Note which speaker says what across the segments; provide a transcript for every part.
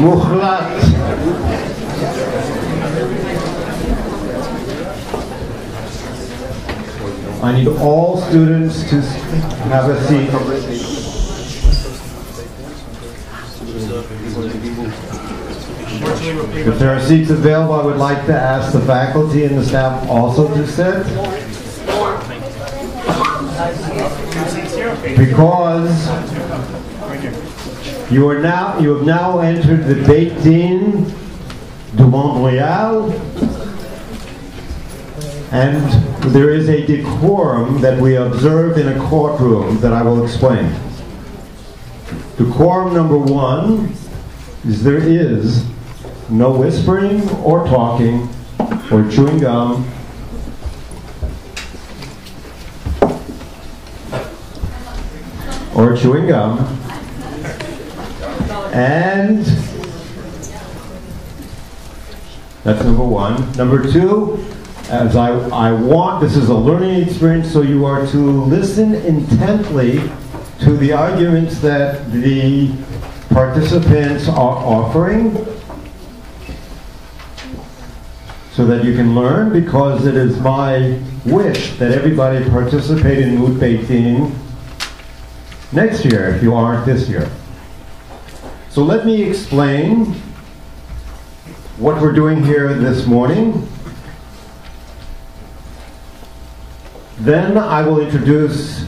Speaker 1: מוחלט. I need all students to have a seat. If there are seats available, I would like to ask the faculty and the staff also to sit. Because you have now entered the Beit Din de Montreal, and there is a decorum that we observe in a courtroom that I will explain. Decorum number one is there is no whispering or talking or chewing gum and that's number one. Number two, as I want, this is a learning experience, so you are to listen intently to the arguments that the participants are offering so that you can learn, because it is my wish that everybody participate in Moot Beit next year if you aren't this year. So let me explain what we're doing here this morning. Then I will introduce,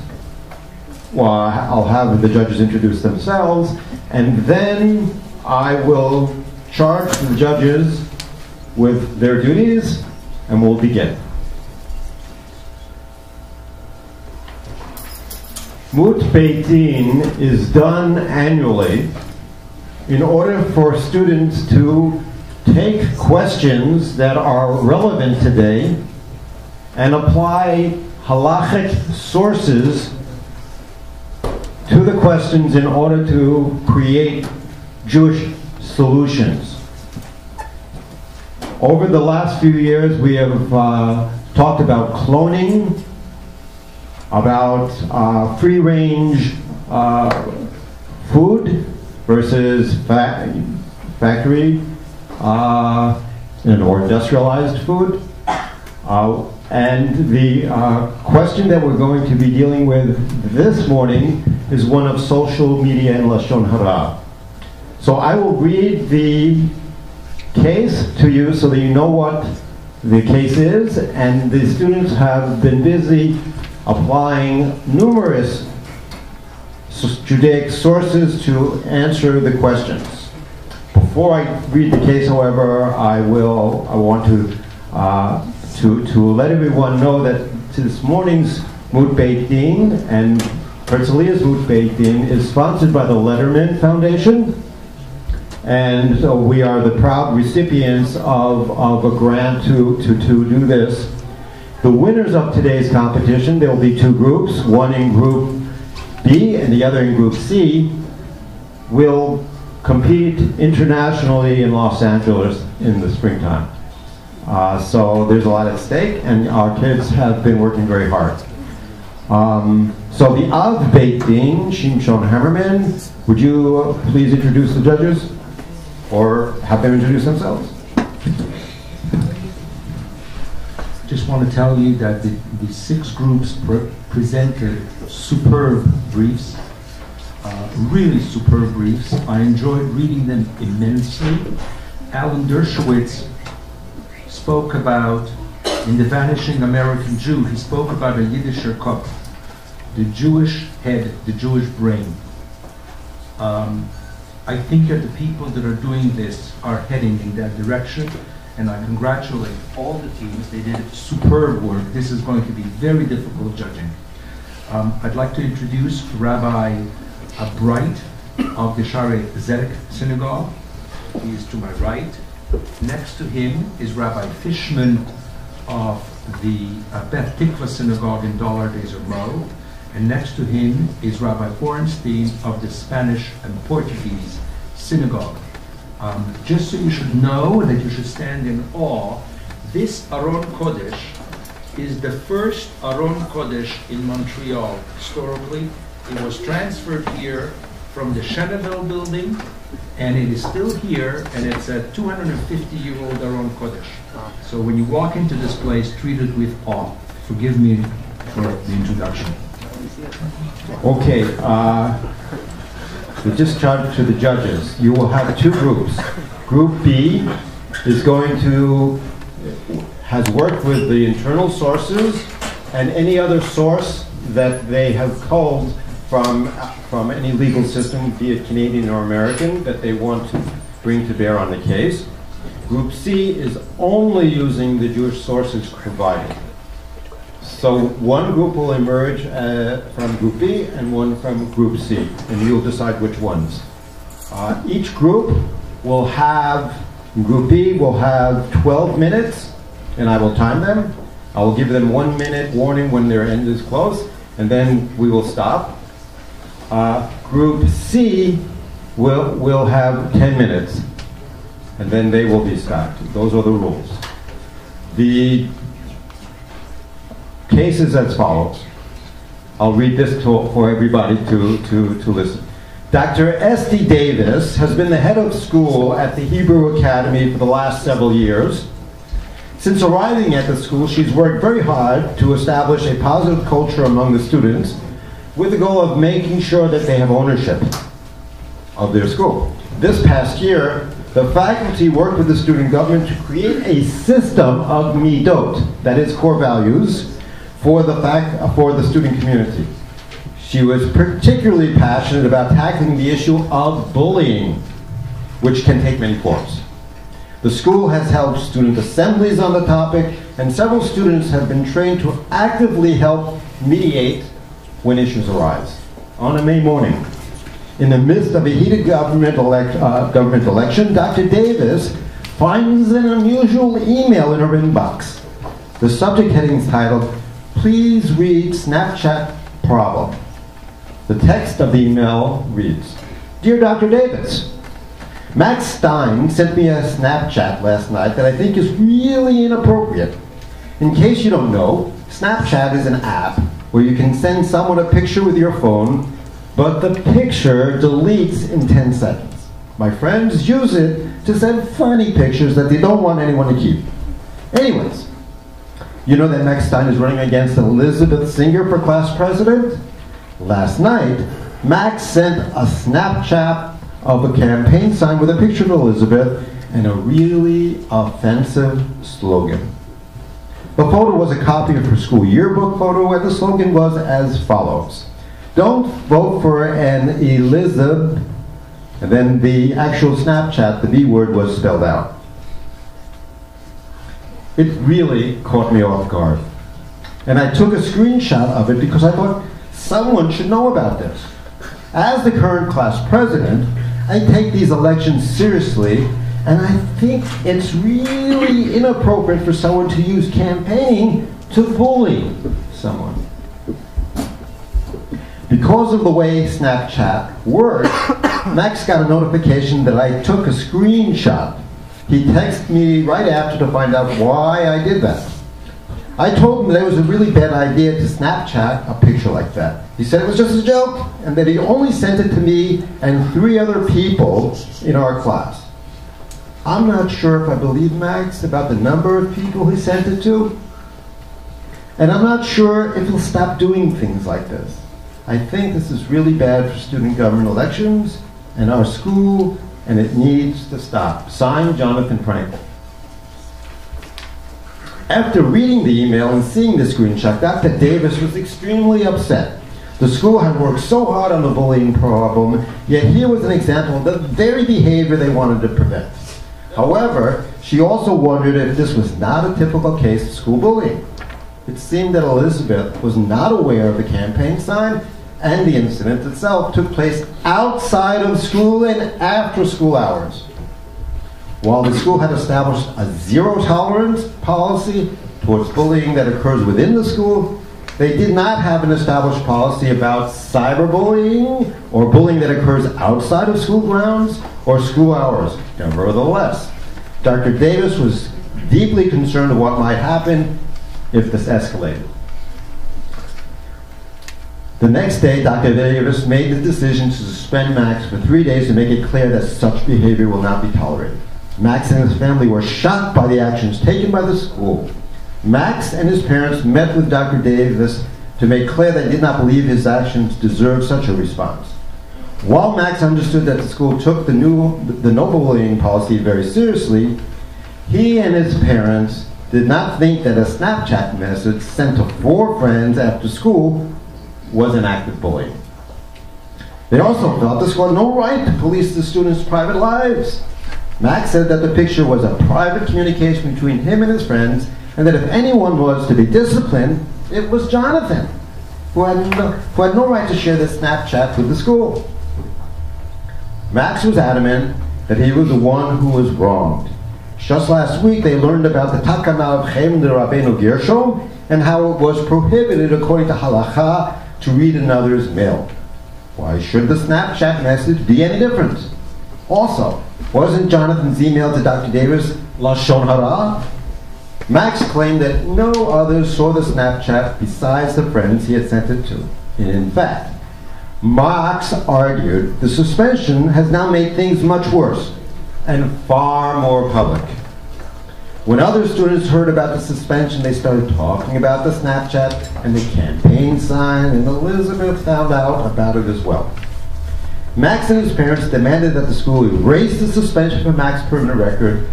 Speaker 1: well, I'll have the judges introduce themselves, and then I will charge the judges with their duties, and we'll begin. Moot Beit is done annually in order for students to take questions that are relevant today and apply halachic sources to the questions in order to create Jewish solutions. Over the last few years, we have talked about cloning, about free-range food versus factory or industrialized food. And the question that we're going to be dealing with this morning is one of social media and Lashon Hara. So I will read the case to you so that you know what the case is, and the students have been busy applying numerous Judaic sources to answer the questions. Before I read the case, however, I want to let everyone know that this morning's Moot Beit and Herzliah's Moot Beit is sponsored by the Lederman Foundation, and so we are the proud recipients of a grant to do this. The winners of today's competition, there will be two groups, one in Group B and the other in Group C, will compete internationally in Los Angeles in the springtime. So there's a lot at stake, and our kids have been working very hard. So the Av Beit Din, Shimshon Hammerman, would you please introduce the judges, or have them introduce themselves?
Speaker 2: Just want to tell you that the six groups presented superb briefs, really superb briefs. I enjoyed reading them immensely. Alan Dershowitz spoke about, in The Vanishing American Jew, he spoke about a Yiddisher Kopf, the Jewish head, the Jewish brain. I think that the people that are doing this are heading in that direction, and I congratulate all the teams. They did superb work. This is going to be very difficult judging. I'd like to introduce Rabbi Bright of the Shaarei Zedek Synagogue. He is to my right. Next to him is Rabbi Fishman of the Beth Tikva Synagogue in Dollard Row. And next to him is Rabbi Borenstein of the Spanish and Portuguese Synagogue. Just so you should know, that you should stand in awe, this Aron Kodesh is the first Aron Kodesh in Montreal historically. It was transferred here from the Sheneville building, and it is still here, and it's a 250-year-old Aron Kodesh. So when you walk into this place, treat it with awe. Forgive me for the introduction.
Speaker 1: Okay, the discharge to the judges. You will have two groups. Group B has worked with the internal sources and any other source that they have culled from any legal system, be it Canadian or American, that they want to bring to bear on the case. Group C is only using the Jewish sources provided. So one group will emerge from Group B and one from Group C, and you'll decide which ones. Each group will have, Group B will have 12 minutes, and I will time them. I will give them 1 minute warning when their end is close, and then we will stop. Group C will have 10 minutes, and then they will be stopped. Those are the rules. The case is as follows. I'll read this for everybody to listen. Dr. S.D. Davis has been the head of school at the Hebrew Academy for the last several years. Since arriving at the school, she's worked very hard to establish a positive culture among the students with the goal of making sure that they have ownership of their school. This past year, the faculty worked with the student government to create a system of midot, that is core values, for the student community. She was particularly passionate about tackling the issue of bullying, which can take many forms. The school has held student assemblies on the topic, and several students have been trained to actively help mediate when issues arise. On a May morning, in the midst of a heated government election, Dr. Davis finds an unusual email in her inbox. The subject heading is titled, "Please read Snapchat Problem." The text of the email reads, "Dear Dr. Davis, Max Stein sent me a Snapchat last night that I think is really inappropriate. In case you don't know, Snapchat is an app where you can send someone a picture with your phone, but the picture deletes in 10 seconds. My friends use it to send funny pictures that they don't want anyone to keep. Anyways, you know that Max Stein is running against Elizabeth Singer for class president? Last night, Max sent a Snapchat of a campaign sign with a picture of Elizabeth and a really offensive slogan. The photo was a copy of her school yearbook photo, and the slogan was as follows: "Don't vote for an Elizabeth," and then the actual Snapchat, the B word, was spelled out. It really caught me off guard. And I took a screenshot of it because I thought someone should know about this. As the current class president, I take these elections seriously, and I think it's really inappropriate for someone to use campaigning to bully someone. Because of the way Snapchat works, Max got a notification that I took a screenshot. He texted me right after to find out why I did that. I told him that it was a really bad idea to Snapchat a picture like that. He said it was just a joke, and that he only sent it to me and 3 other people in our class. I'm not sure if I believe Max about the number of people he sent it to, and I'm not sure if he'll stop doing things like this. I think this is really bad for student government elections and our school, and it needs to stop. Signed, Jonathan Frankel. After reading the email and seeing the screenshot, Dr. Davis was extremely upset. The school had worked so hard on the bullying problem, yet here was an example of the very behavior they wanted to prevent. However, she also wondered if this was not a typical case of school bullying. It seemed that Elizabeth was not aware of the campaign sign, and the incident itself took place outside of school and after school hours. While the school had established a zero-tolerance policy towards bullying that occurs within the school, they did not have an established policy about cyberbullying or bullying that occurs outside of school grounds or school hours. Nevertheless, Dr. Davis was deeply concerned of what might happen if this escalated. The next day, Dr. Davis made the decision to suspend Max for 3 days to make it clear that such behavior will not be tolerated. Max and his family were shocked by the actions taken by the school. Max and his parents met with Dr. Davis to make clear they did not believe his actions deserved such a response. While Max understood that the school took the no bullying policy very seriously, he and his parents did not think that a Snapchat message sent to 4 friends after school was an act of bullying. They also felt the school had no right to police the students' private lives. Max said that the picture was a private communication between him and his friends, and that if anyone was to be disciplined, it was Jonathan, who had no right to share this Snapchat with the school. Max was adamant that he was the one who was wronged. Just last week, they learned about the Takana of Chem de Rabbeinu Gershom and how it was prohibited according to halacha to read another's mail. Why should the Snapchat message be any different? Also, wasn't Jonathan's email to Dr. Davis Lashon Hara? Max claimed that no others saw the Snapchat besides the friends he had sent it to. In fact, Max argued the suspension has now made things much worse and far more public. When other students heard about the suspension, they started talking about the Snapchat and the campaign sign, and Elizabeth found out about it as well. Max and his parents demanded that the school erase the suspension from Max's permanent record.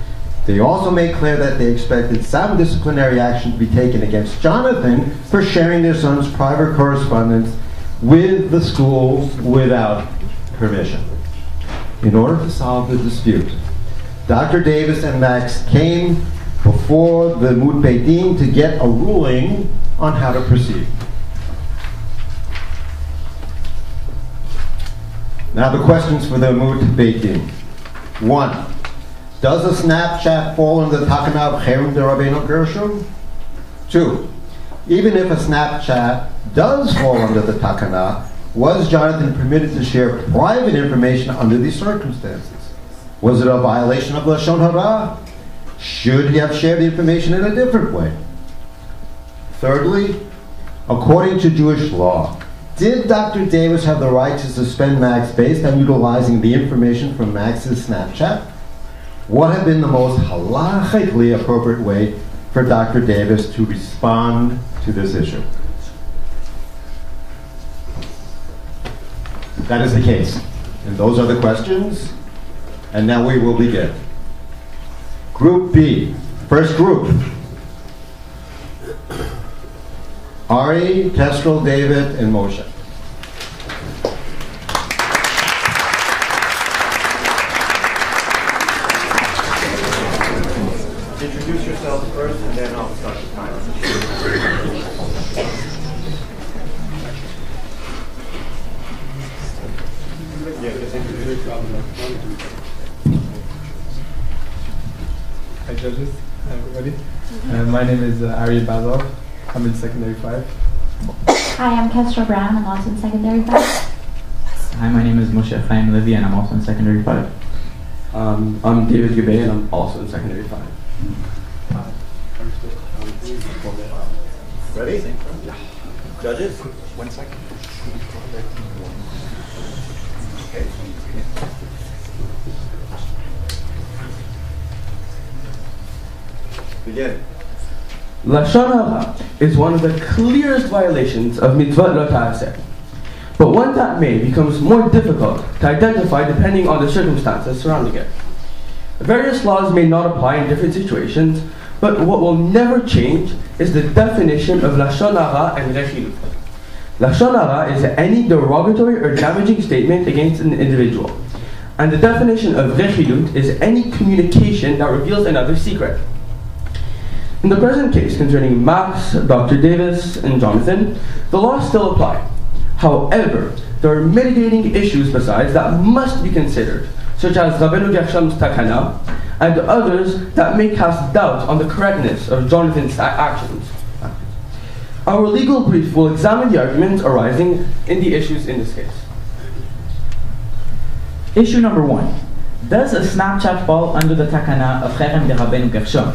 Speaker 1: They also made clear that they expected some disciplinary action to be taken against Jonathan for sharing their son's private correspondence with the school without permission. In order to solve the dispute, Dr. Davis and Max came before the Moot Beit to get a ruling on how to proceed. Now the questions for the Moot Beit. 1. Does a Snapchat fall under the Takana of Cherem de Rabbeinu Gershom? 2. Even if a Snapchat does fall under the Takana, was Jonathan permitted to share private information under these circumstances? Was it a violation of Lashon Hara? Should he have shared the information in a different way? Thirdly, according to Jewish law, did Dr. Davis have the right to suspend Max based on utilizing the information from Max's Snapchat? What had been the most halachically appropriate way for Dr. Davis to respond to this issue? That is the case. And those are the questions. And now we will begin. Group B, first group. Ari, Kestrel, David, and Moshe. Introduce yourself first, and then I'll start the timer.
Speaker 3: Hi judges, everybody. My name is Ari Bazov. I'm in secondary 5.
Speaker 4: Hi, I'm Kestrel Brown. I'm also in secondary 5.
Speaker 5: Hi, my name is Moshe Chaim Levy and I'm also in secondary 5.
Speaker 6: I'm David Gabay and I'm also in secondary 5.
Speaker 1: Ready? Yeah. Judges?
Speaker 2: 1 second.
Speaker 1: Okay. Begin.
Speaker 6: Lashon Hara is one of the clearest violations of mitzvot lo ta'aseh, but one that may becomes more difficult to identify depending on the circumstances surrounding it. Various laws may not apply in different situations, but what will never change is the definition of Lashon Hara and Rechilut. Lashon Hara is any derogatory or damaging statement against an individual, and the definition of Rechilut is any communication that reveals another's secret. In the present case concerning Max, Dr. Davis, and Jonathan, the laws still apply. However, there are mitigating issues besides that must be considered, such as Rabbeinu Gershom's Takana, and others that may cast doubt on the correctness of Jonathan's actions. Our legal brief will examine the arguments arising in the issues in this case.
Speaker 5: Issue number 1. Does a Snapchat fall under the Takana of Cherem de Rabbeinu Gershom?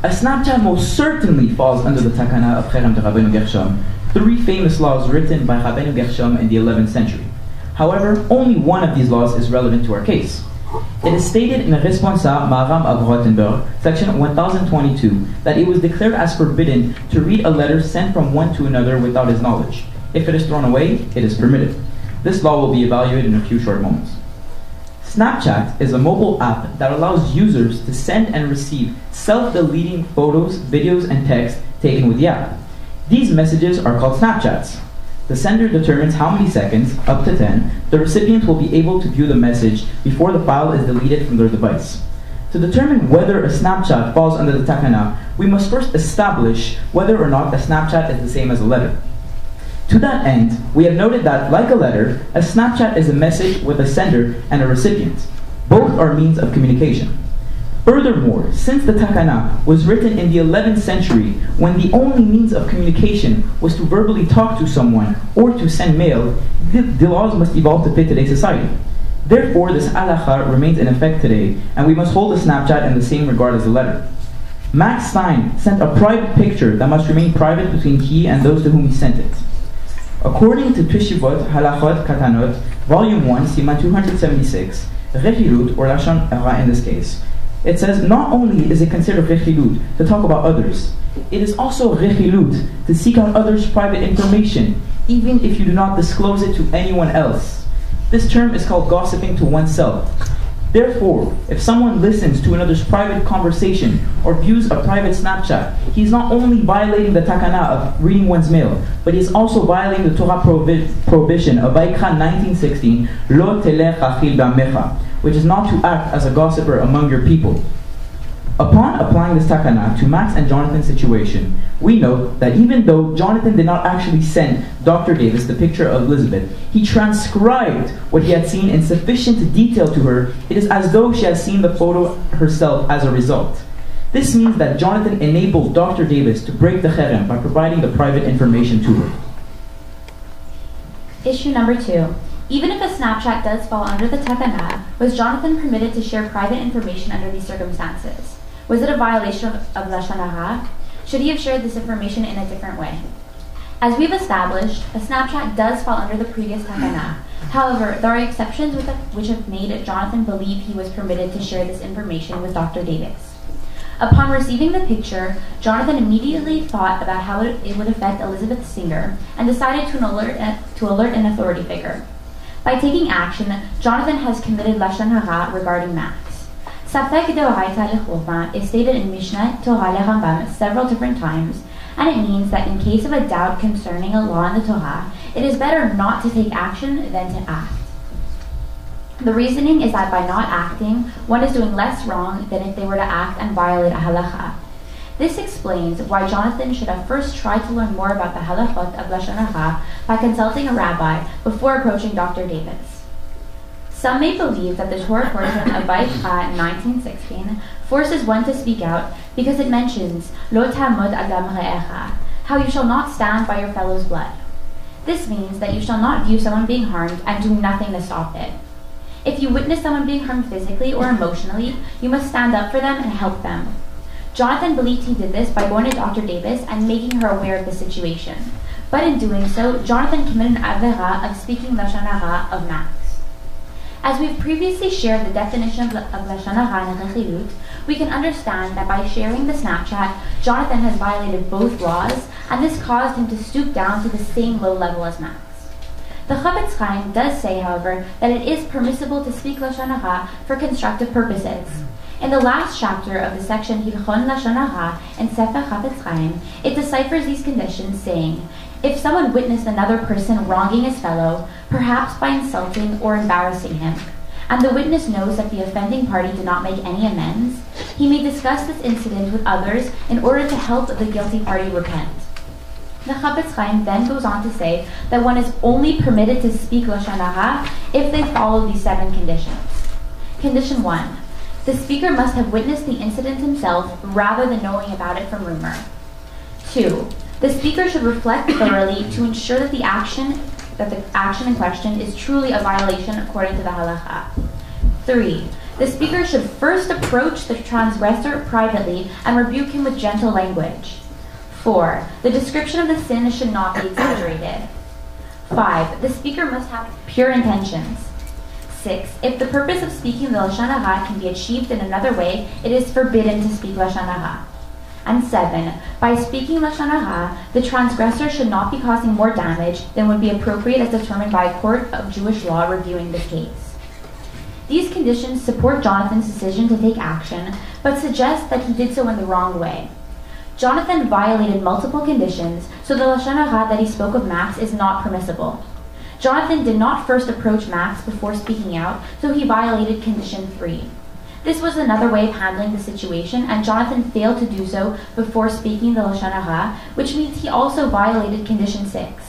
Speaker 5: A Snapchat most certainly falls under the Takana of Cherem de Rabbeinu Gershom, 3 famous laws written by Rabbeinu Gershom in the 11th century. However, only one of these laws is relevant to our case. It is stated in Responsa Maram of Rothenburg, section 1022, that it was declared as forbidden to read a letter sent from one to another without his knowledge. If it is thrown away, it is permitted. This law will be evaluated in a few short moments. Snapchat is a mobile app that allows users to send and receive self-deleting photos, videos, and text taken with the app. These messages are called Snapchats. The sender determines how many seconds, up to 10, the recipient will be able to view the message before the file is deleted from their device. To determine whether a Snapchat falls under the takana, we must first establish whether or not a Snapchat is the same as a letter. To that end, we have noted that, like a letter, a Snapchat is a message with a sender and a recipient. Both are means of communication. Furthermore, since the takana was written in the 11th century, when the only means of communication was to verbally talk to someone or to send mail, the laws must evolve to fit today's society. Therefore, this halakha remains in effect today, and we must hold the Snapchat in the same regard as the letter. Max Stein sent a private picture that must remain private between he and those to whom he sent it. According to Tushivot Halachot Katanot, Volume 1, Siman 276, Rechilut, or Lashon Hara in this case, it says not only is it considered rechilut to talk about others, it is also rechilut to seek out others' private information, even if you do not disclose it to anyone else. This term is called gossiping to oneself. Therefore, if someone listens to another's private conversation or views a private Snapchat, he is not only violating the takana of reading one's mail, but he is also violating the Torah prohibition of Vaikra 19:16, Lo telech achil b'amecha, which is not to act as a gossiper among your people. Upon applying this takana to Max and Jonathan's situation, we note that even though Jonathan did not actually send Dr. Davis the picture of Elizabeth, he transcribed what he had seen in sufficient detail to her. It is as though she has seen the photo herself as a result. This means that Jonathan enabled Dr. Davis to break the cherem by providing the private information to her.
Speaker 4: Issue number 2. Even if a Snapchat does fall under the takana, was Jonathan permitted to share private information under these circumstances? Was it a violation of Lashon Hara? Should he have shared this information in a different way? As we've established, a Snapchat does fall under the previous takana. However, there are exceptions which have made Jonathan believe he was permitted to share this information with Dr. Davis. Upon receiving the picture, Jonathan immediately thought about how it would affect Elizabeth Singer and decided to alert an authority figure. By taking action, Jonathan has committed Lashon Hara regarding Max. Safek deoraita lechurban is stated in Mishnah Torah leRambam several different times, and it means that in case of a doubt concerning a law in the Torah, it is better not to take action than to act. The reasoning is that by not acting, one is doing less wrong than if they were to act and violate a halacha. This explains why Jonathan should have first tried to learn more about the halachot of Lashon Hara by consulting a rabbi before approaching Dr. Davis. Some may believe that the Torah portion of Vaikra 19:16 forces one to speak out because it mentions Lo ta'amod adam re'echa, how you shall not stand by your fellow's blood. This means that you shall not view someone being harmed and do nothing to stop it. If you witness someone being harmed physically or emotionally, you must stand up for them and help them. Jonathan believed he did this by going to Dr. Davis and making her aware of the situation. But in doing so, Jonathan committed an avera of speaking Lashon Hara of Max. As we've previously shared the definition of Lashon Hara and Rechilut, we can understand that by sharing the Snapchat, Jonathan has violated both laws, and this caused him to stoop down to the same low level as Max. The Chafetz Chaim does say, however, that it is permissible to speak Lashon Hara for constructive purposes. In the last chapter of the section Hilchon Lashon Hara in Sefer Chafetz Chaim, it deciphers these conditions, saying, if someone witnessed another person wronging his fellow, perhaps by insulting or embarrassing him, and the witness knows that the offending party did not make any amends, he may discuss this incident with others in order to help the guilty party repent. The Chafetz Chaim then goes on to say that one is only permitted to speak Lashon Hara if they follow these 7 conditions. Condition 1. The speaker must have witnessed the incident himself rather than knowing about it from rumor. 2. The speaker should reflect thoroughly to ensure that the action in question is truly a violation according to the halacha. 3. The speaker should first approach the transgressor privately and rebuke him with gentle language. 4. The description of the sin should not be exaggerated. 5. The speaker must have pure intentions. 6. If the purpose of speaking the Lashon Hara can be achieved in another way, it is forbidden to speak Lashon Hara. And 7. By speaking Lashon Hara, the transgressor should not be causing more damage than would be appropriate as determined by a court of Jewish law reviewing this case. These conditions support Jonathan's decision to take action, but suggest that he did so in the wrong way. Jonathan violated multiple conditions, so the Lashon Hara that he spoke of Max is not permissible. Jonathan did not first approach Max before speaking out, so he violated condition 3. This was another way of handling the situation, and Jonathan failed to do so before speaking the Lashon Hara, which means he also violated condition 6.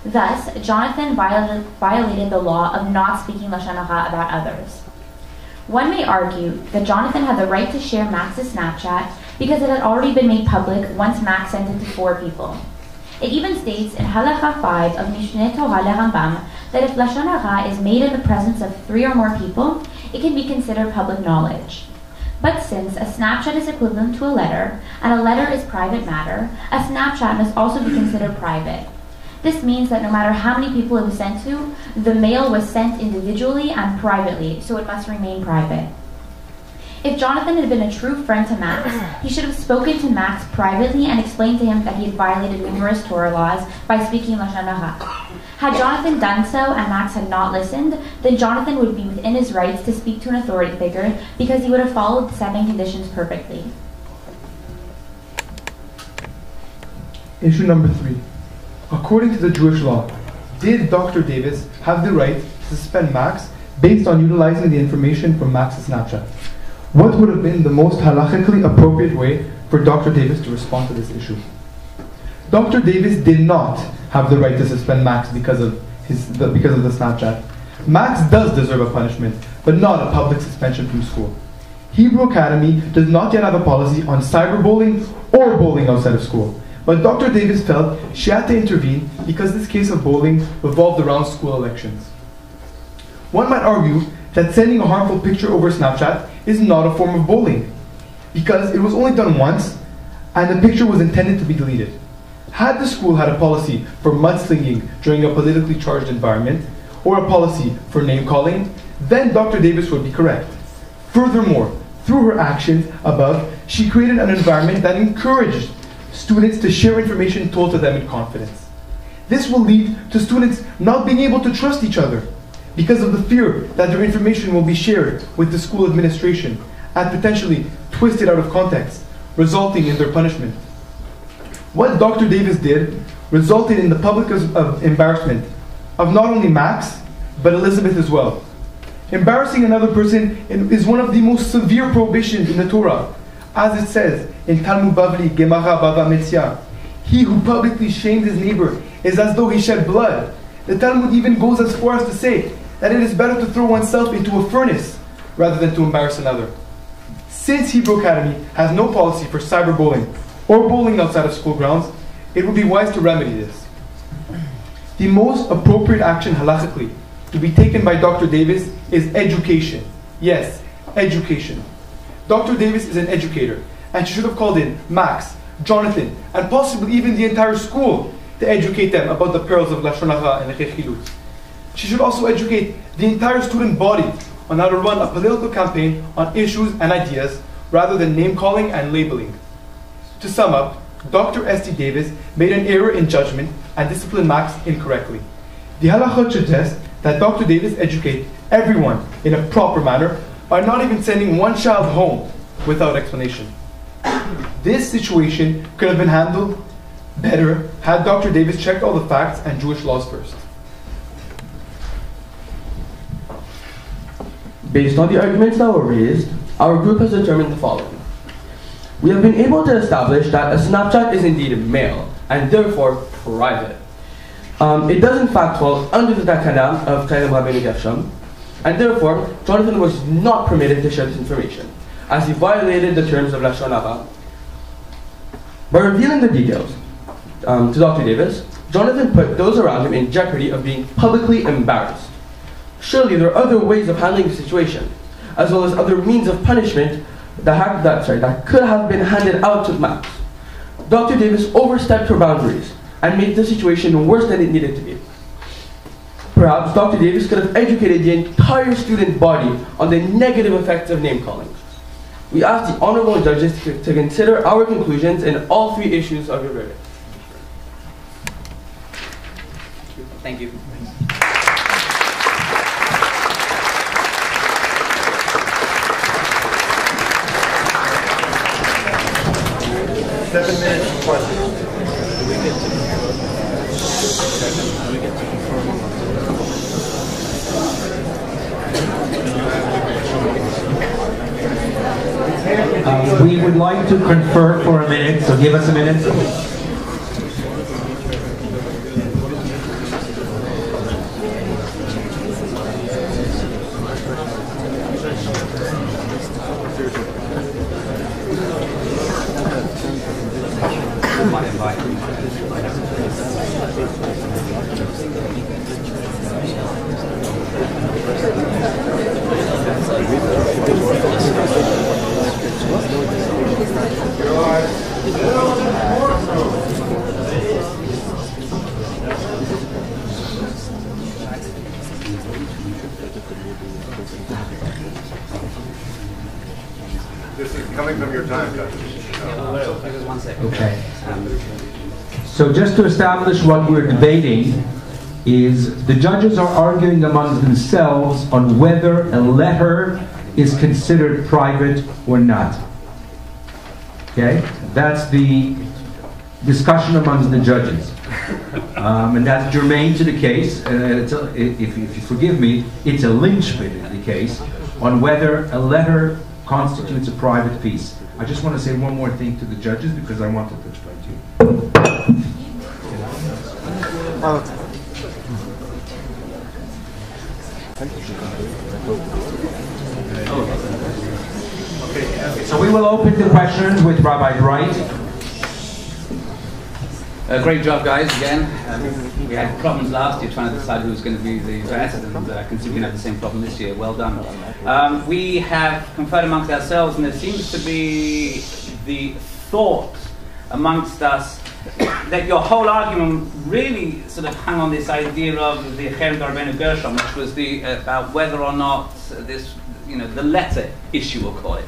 Speaker 4: Thus, Jonathan violated the law of not speaking Lashon Hara about others. One may argue that Jonathan had the right to share Max's Snapchat because it had already been made public once Max sent it to 4 people. It even states in Halacha 5 of Mishneh Torah LeRambam that if Lashon Hara is made in the presence of 3 or more people, it can be considered public knowledge. But since a Snapchat is equivalent to a letter, and a letter is private matter, a Snapchat must also be considered private. This means that no matter how many people it was sent to, the mail was sent individually and privately, so it must remain private. If Jonathan had been a true friend to Max, he should have spoken to Max privately and explained to him that he had violated numerous Torah laws by speaking Lashon Hara. Had Jonathan done so and Max had not listened, then Jonathan would be within his rights to speak to an authority figure because he would have followed the 7 conditions perfectly.
Speaker 3: Issue number 3. According to the Jewish law, did Dr. Davis have the right to suspend Max based on utilizing the information from Max's Snapchat? What would have been the most halachically appropriate way for Dr. Davis to respond to this issue? Dr. Davis did not have the right to suspend Max because of the Snapchat. Max does deserve a punishment, but not a public suspension from school. Hebrew Academy does not yet have a policy on cyberbullying or bullying outside of school. But Dr. Davis felt she had to intervene because this case of bullying revolved around school elections. One might argue that sending a harmful picture over Snapchat is not a form of bullying, because it was only done once and the picture was intended to be deleted. Had the school had a policy for mudslinging during a politically charged environment, or a policy for name-calling, then Dr. Davis would be correct. Furthermore, through her actions above, she created an environment that encouraged students to share information told to them in confidence. This will lead to students not being able to trust each other because of the fear that their information will be shared with the school administration and potentially twisted out of context, resulting in their punishment. What Dr. Davis did resulted in the public embarrassment of not only Max, but Elizabeth as well. Embarrassing another person is one of the most severe prohibitions in the Torah. As it says in Talmud Bavli, Gemara Bava Metzia, he who publicly shamed his neighbor is as though he shed blood. The Talmud even goes as far as to say that it is better to throw oneself into a furnace rather than to embarrass another. Since Hebrew Academy has no policy for cyberbullying or bullying outside of school grounds, it would be wise to remedy this. The most appropriate action halachically to be taken by Dr. Davis is education. Yes, education. Dr. Davis is an educator, and she should have called in Max, Jonathan, and possibly even the entire school to educate them about the perils of Lashon Hara and Lechichilut. She should also educate the entire student body on how to run a political campaign on issues and ideas rather than name-calling and labeling. To sum up, Dr. S.T. Davis made an error in judgment and disciplined Max incorrectly. The halachot suggests that Dr. Davis educate everyone in a proper manner by not even sending one child home without explanation. This situation could have been handled better had Dr. Davis checked all the facts and Jewish laws first.
Speaker 6: Based on the arguments that were raised, our group has determined the following. We have been able to establish that a Snapchat is indeed male, and therefore private. It does in fact fall under the takana of Rabbeinu Gershom, and therefore Jonathan was not permitted to share this information, as he violated the terms of Lashon Hara. By revealing the details to Dr. Davis, Jonathan put those around him in jeopardy of being publicly embarrassed. Surely there are other ways of handling the situation, as well as other means of punishment that could have been handed out to Max. Dr. Davis overstepped her boundaries and made the situation worse than it needed to be. Perhaps Dr. Davis could have educated the entire student body on the negative effects of name-calling. We ask the honorable judges to consider our conclusions in all three issues of your verdict.
Speaker 5: Thank you.
Speaker 2: We would like to confer for a minute, so give us a minute.
Speaker 1: This is coming from your time, Judge.
Speaker 2: Okay. So just to establish what we're debating is the judges are arguing among themselves on whether a letter is considered private or not. Okay? That's the discussion among the judges. And that's germane to the case. If you forgive me, it's a linchpin in the case on whether a letter constitutes a private piece. I just want to say one more thing to the judges because I wanted to explain to you. Okay, so we will open the questions with Rabbi Bright.
Speaker 7: Great job, guys, again. We had problems last year trying to decide who was going to be the best, and I can see we can have the same problem this year. Well done. We have conferred amongst ourselves, and there seems to be the thought amongst us that your whole argument really sort of hung on this idea of the Cherem Rabbeinu Gershom, which was about whether or not this, the letter issue, we'll call it.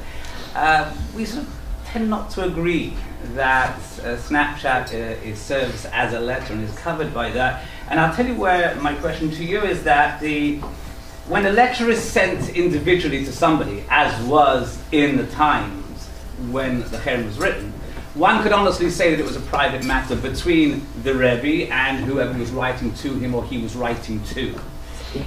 Speaker 7: We sort of tend not to agree that Snapchat serves as a letter and is covered by that. And I'll tell you where my question to you is that when a letter is sent individually to somebody, as was in the times when the Cherem was written, one could honestly say that it was a private matter between the Rebbe and whoever was writing to him or he was writing to.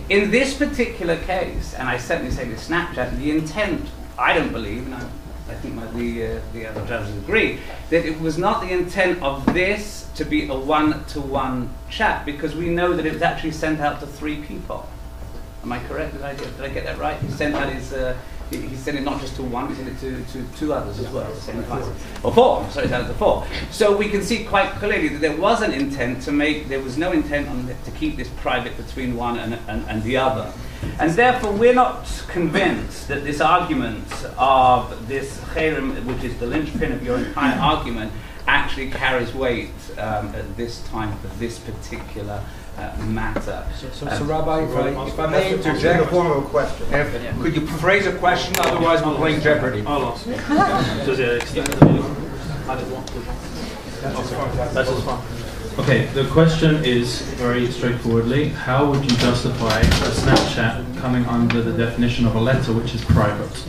Speaker 7: In this particular case, and I certainly say with Snapchat, the intent, I don't believe, and I think the other judges agree, that it was not the intent of this to be a one-to-one chat, because we know that it was actually sent out to 3 people. Am I correct? Did I get that right? He sent out he sent it not just to one, he sent it to 2 others as well at the same time. Or 4, I'm sorry, that was 4. So we can see quite clearly that there was an intent there was no intent to keep this private between one and the other. And therefore we're not convinced that this argument of this cherem, which is the linchpin of your entire argument, actually carries weight at this time for this particular matter.
Speaker 2: So Rabbi, if I may interject,
Speaker 1: a form of a question.
Speaker 2: Could you phrase a question? Otherwise, we're playing Jeopardy.
Speaker 8: Does it extend the I didn't want to. That's just fine. Okay, the question is very straightforwardly, how would you justify a Snapchat coming under the definition of a letter which is private?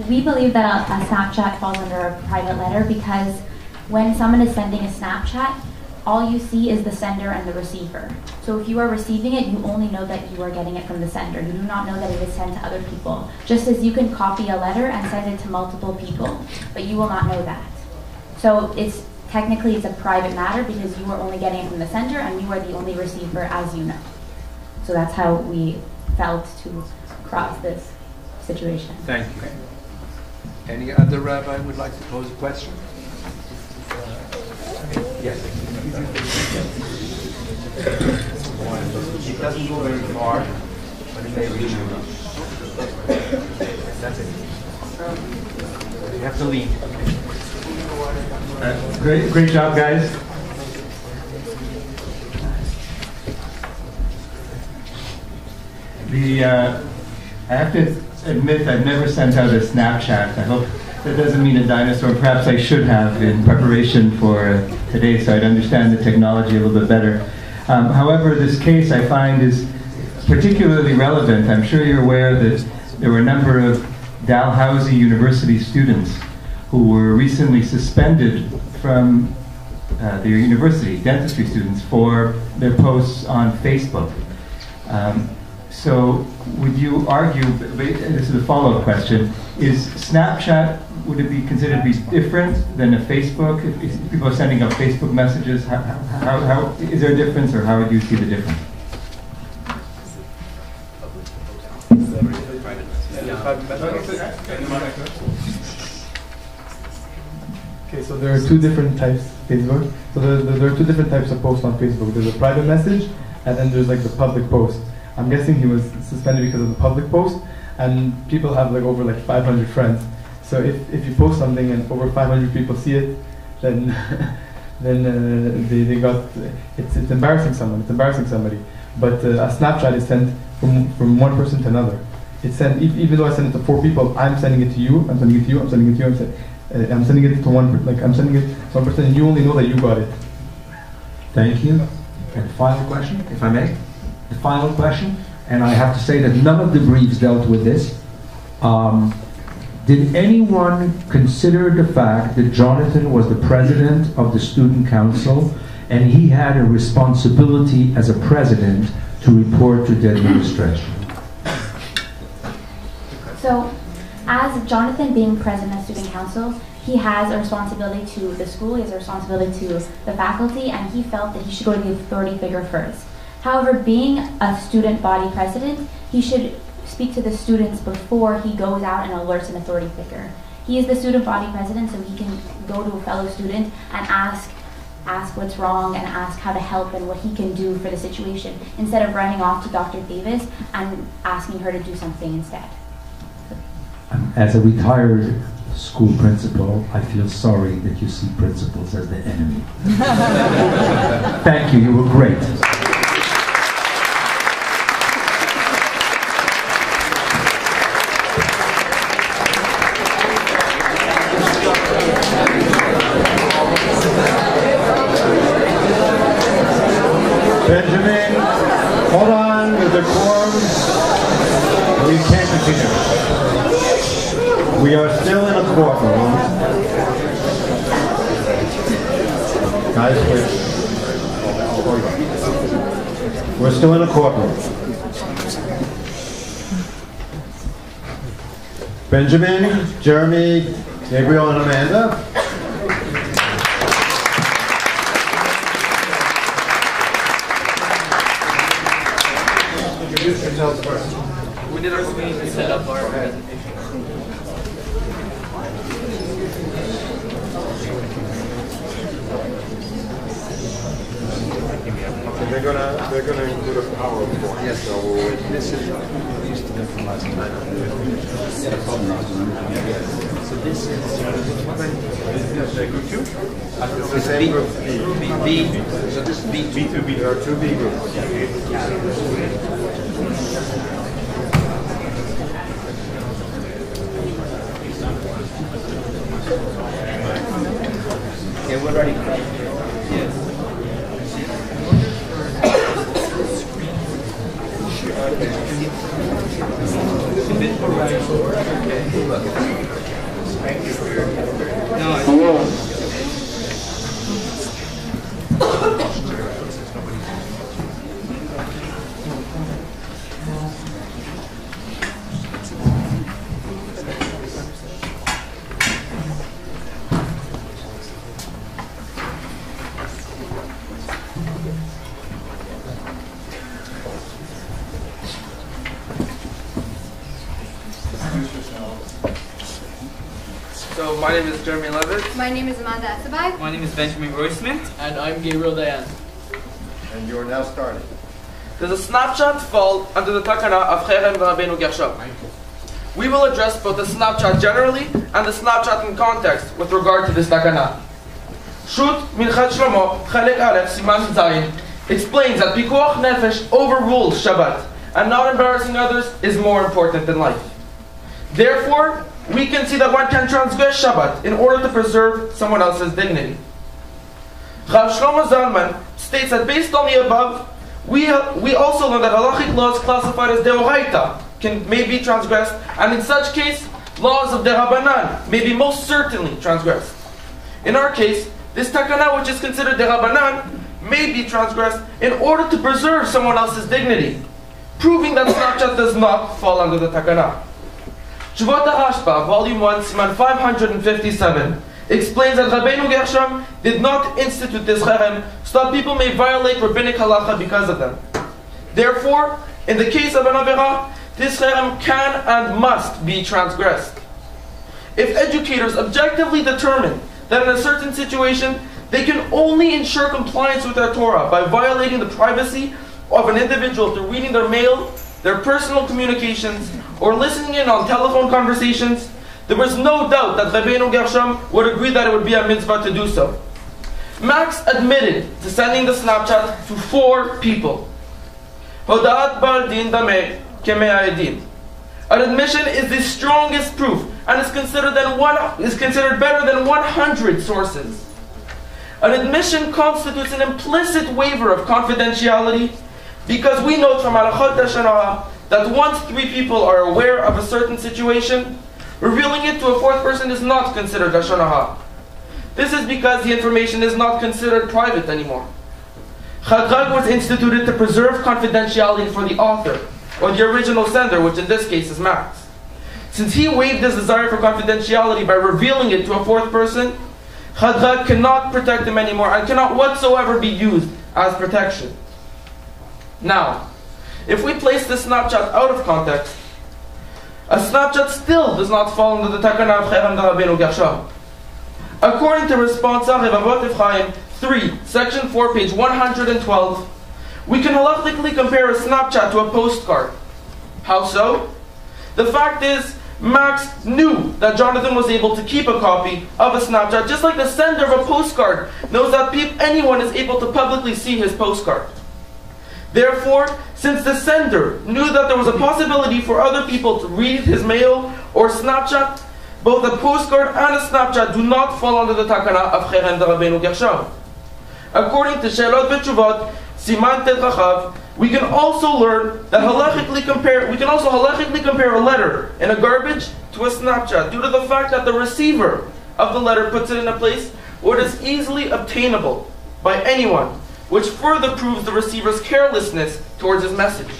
Speaker 4: We believe that a Snapchat falls under a private letter because when someone is sending a Snapchat, all you see is the sender and the receiver. So if you are receiving it, you only know that you are getting it from the sender. You do not know that it is sent to other people. Just as you can copy a letter and send it to multiple people, but you will not know that. So technically it's a private matter because you are only getting it from the sender and you are the only receiver, as you know. So that's how we felt to cross this situation.
Speaker 2: Thank you. Any other rabbi would like to pose a question? Yes. It doesn't go very far, but it may reach you. That's it. You have to lead.
Speaker 1: Great job, guys. I have to admit I've never sent out a Snapchat. I hope that doesn't mean a dinosaur. Perhaps I should have in preparation for today, so I'd understand the technology a little bit better. However, this case I find is particularly relevant. I'm sure you're aware that there were a number of Dalhousie University students who were recently suspended from their university, dentistry students, for their posts on Facebook. So would you argue, this is a follow-up question, is Snapchat, would it be considered to be different than a Facebook? If people are sending out Facebook messages, how is there a difference, or how would you see the difference?
Speaker 3: Okay, so there are two different types of Facebook. So there are two different types of posts on Facebook. There's a private message, and then there's like the public post. I'm guessing he was suspended because of the public post, and people have like over like 500 friends. So if you post something and over 500 people see it, then they got it's embarrassing someone. It's embarrassing somebody. But a Snapchat is sent from one person to another. It's sent even though I send it to 4 people. I'm sending it to you. I'm sending it to you. I'm sending it to you. I'm sending it to I'm sending it to one person, and you only know that you got it.
Speaker 2: Thank you. And final question, if I may. The final question, and I have to say that none of the briefs dealt with this. Did anyone consider the fact that Jonathan was the president of the student council and he had a responsibility as a president to report to the administration?
Speaker 4: So, as Jonathan being president of student council, he has a responsibility to the school, he has a responsibility to the faculty, and he felt that he should go to the authority figure first. However, being a student body president, he should speak to the students before he goes out and alerts an authority figure. He is the student body president, so he can go to a fellow student and ask what's wrong and ask how to help and what he can do for the situation, instead of running off to Dr. Davis and asking her to do something instead.
Speaker 2: As a retired school principal, I feel sorry that you see principals as the enemy. Thank you, you were great.
Speaker 1: Benjamin, hold on, there's a quorum. We can't continue. We are still in a courtroom. Guys, we're still in a courtroom. Benjamin, Jeremy, Gabriel, and Amanda. Introduce yourselves first.
Speaker 6: We need to set up our presentation.
Speaker 1: They're gonna include a PowerPoint. Yes. So this is used to them from last time.
Speaker 2: So this is
Speaker 1: group 2? It's the same group B. So this is B2B. There are 2 B groups.
Speaker 7: Okay, we're ready. Yes.
Speaker 1: Thank you for your...
Speaker 7: No,
Speaker 6: So my name is Jeremy Levitt.
Speaker 9: My name is Amanda Estebai.
Speaker 10: My name is Benjamin Roysmith.
Speaker 6: And I'm Gabriel Dayan.
Speaker 1: And you're now starting.
Speaker 6: There's a snapshot fall under the takana of Cherem Rabbeinu Gershom. we will address both the Snapchat generally and the Snapchat in context with regard to this takana. Shut Minchat Shlomo, Chelek Aleph, Siman Zayin, explains that Pikuach Nefesh overrules Shabbat, and not embarrassing others is more important than life. Therefore, we can see that one can transgress Shabbat in order to preserve someone else's dignity. Rav Shlomo Zalman states that based on the above, we also learn that halachic laws classified as deoraita may be transgressed, and in such case, laws of derabanan may be most certainly transgressed. In our case, this takana, which is considered derabanan, may be transgressed in order to preserve someone else's dignity, proving that Snapchat does not fall under the takana. Tshuvot HaRashba, Volume 1, Siman 557, explains that Rabbeinu Gershom did not institute this cherem so that people may violate rabbinic halacha because of them. Therefore, in the case of an avera, this cherem can and must be transgressed. If educators objectively determine that in a certain situation they can only ensure compliance with their Torah by violating the privacy of an individual through reading their mail, their personal communications, or listening in on telephone conversations, there was no doubt that Rabbeinu Gershom would agree that it would be a mitzvah to do so. Max admitted to sending the Snapchat to 4 people. Hodaat Bal Din Dameh Kemei Ha'edim. An admission is the strongest proof and is considered better than 100 sources. An admission constitutes an implicit waiver of confidentiality because we know from Halachot Hashanah that once 3 people are aware of a certain situation, revealing it to a 4th person is not considered Lashon Hara. This is because the information is not considered private anymore. Chadrag was instituted to preserve confidentiality for the author, or the original sender, which in this case is Max. Since he waived his desire for confidentiality by revealing it to a 4th person, Chadrag cannot protect him anymore and cannot whatsoever be used as protection. Now, if we place this Snapchat out of context, a Snapchat still does not fall under the takana of Cherem Rabbeinu Gershom. According to Responsa Revavot Ephraim 3, Section 4, page 112, we can halachically compare a Snapchat to a postcard. How so? The fact is, Max knew that Jonathan was able to keep a copy of a Snapchat, just like the sender of a postcard knows that anyone is able to publicly see his postcard. Therefore, since the sender knew that there was a possibility for other people to read his mail or Snapchat, both a postcard and a Snapchat do not fall under the takana of Cherem Rabbeinu Gershom. According to Shelot V'Tshuvot, Siman Tet Rachav, we can also learn that halachically compare a letter in a garbage to a Snapchat due to the fact that the receiver of the letter puts it in a place where it is easily obtainable by anyone, which further proves the receiver's carelessness towards his message.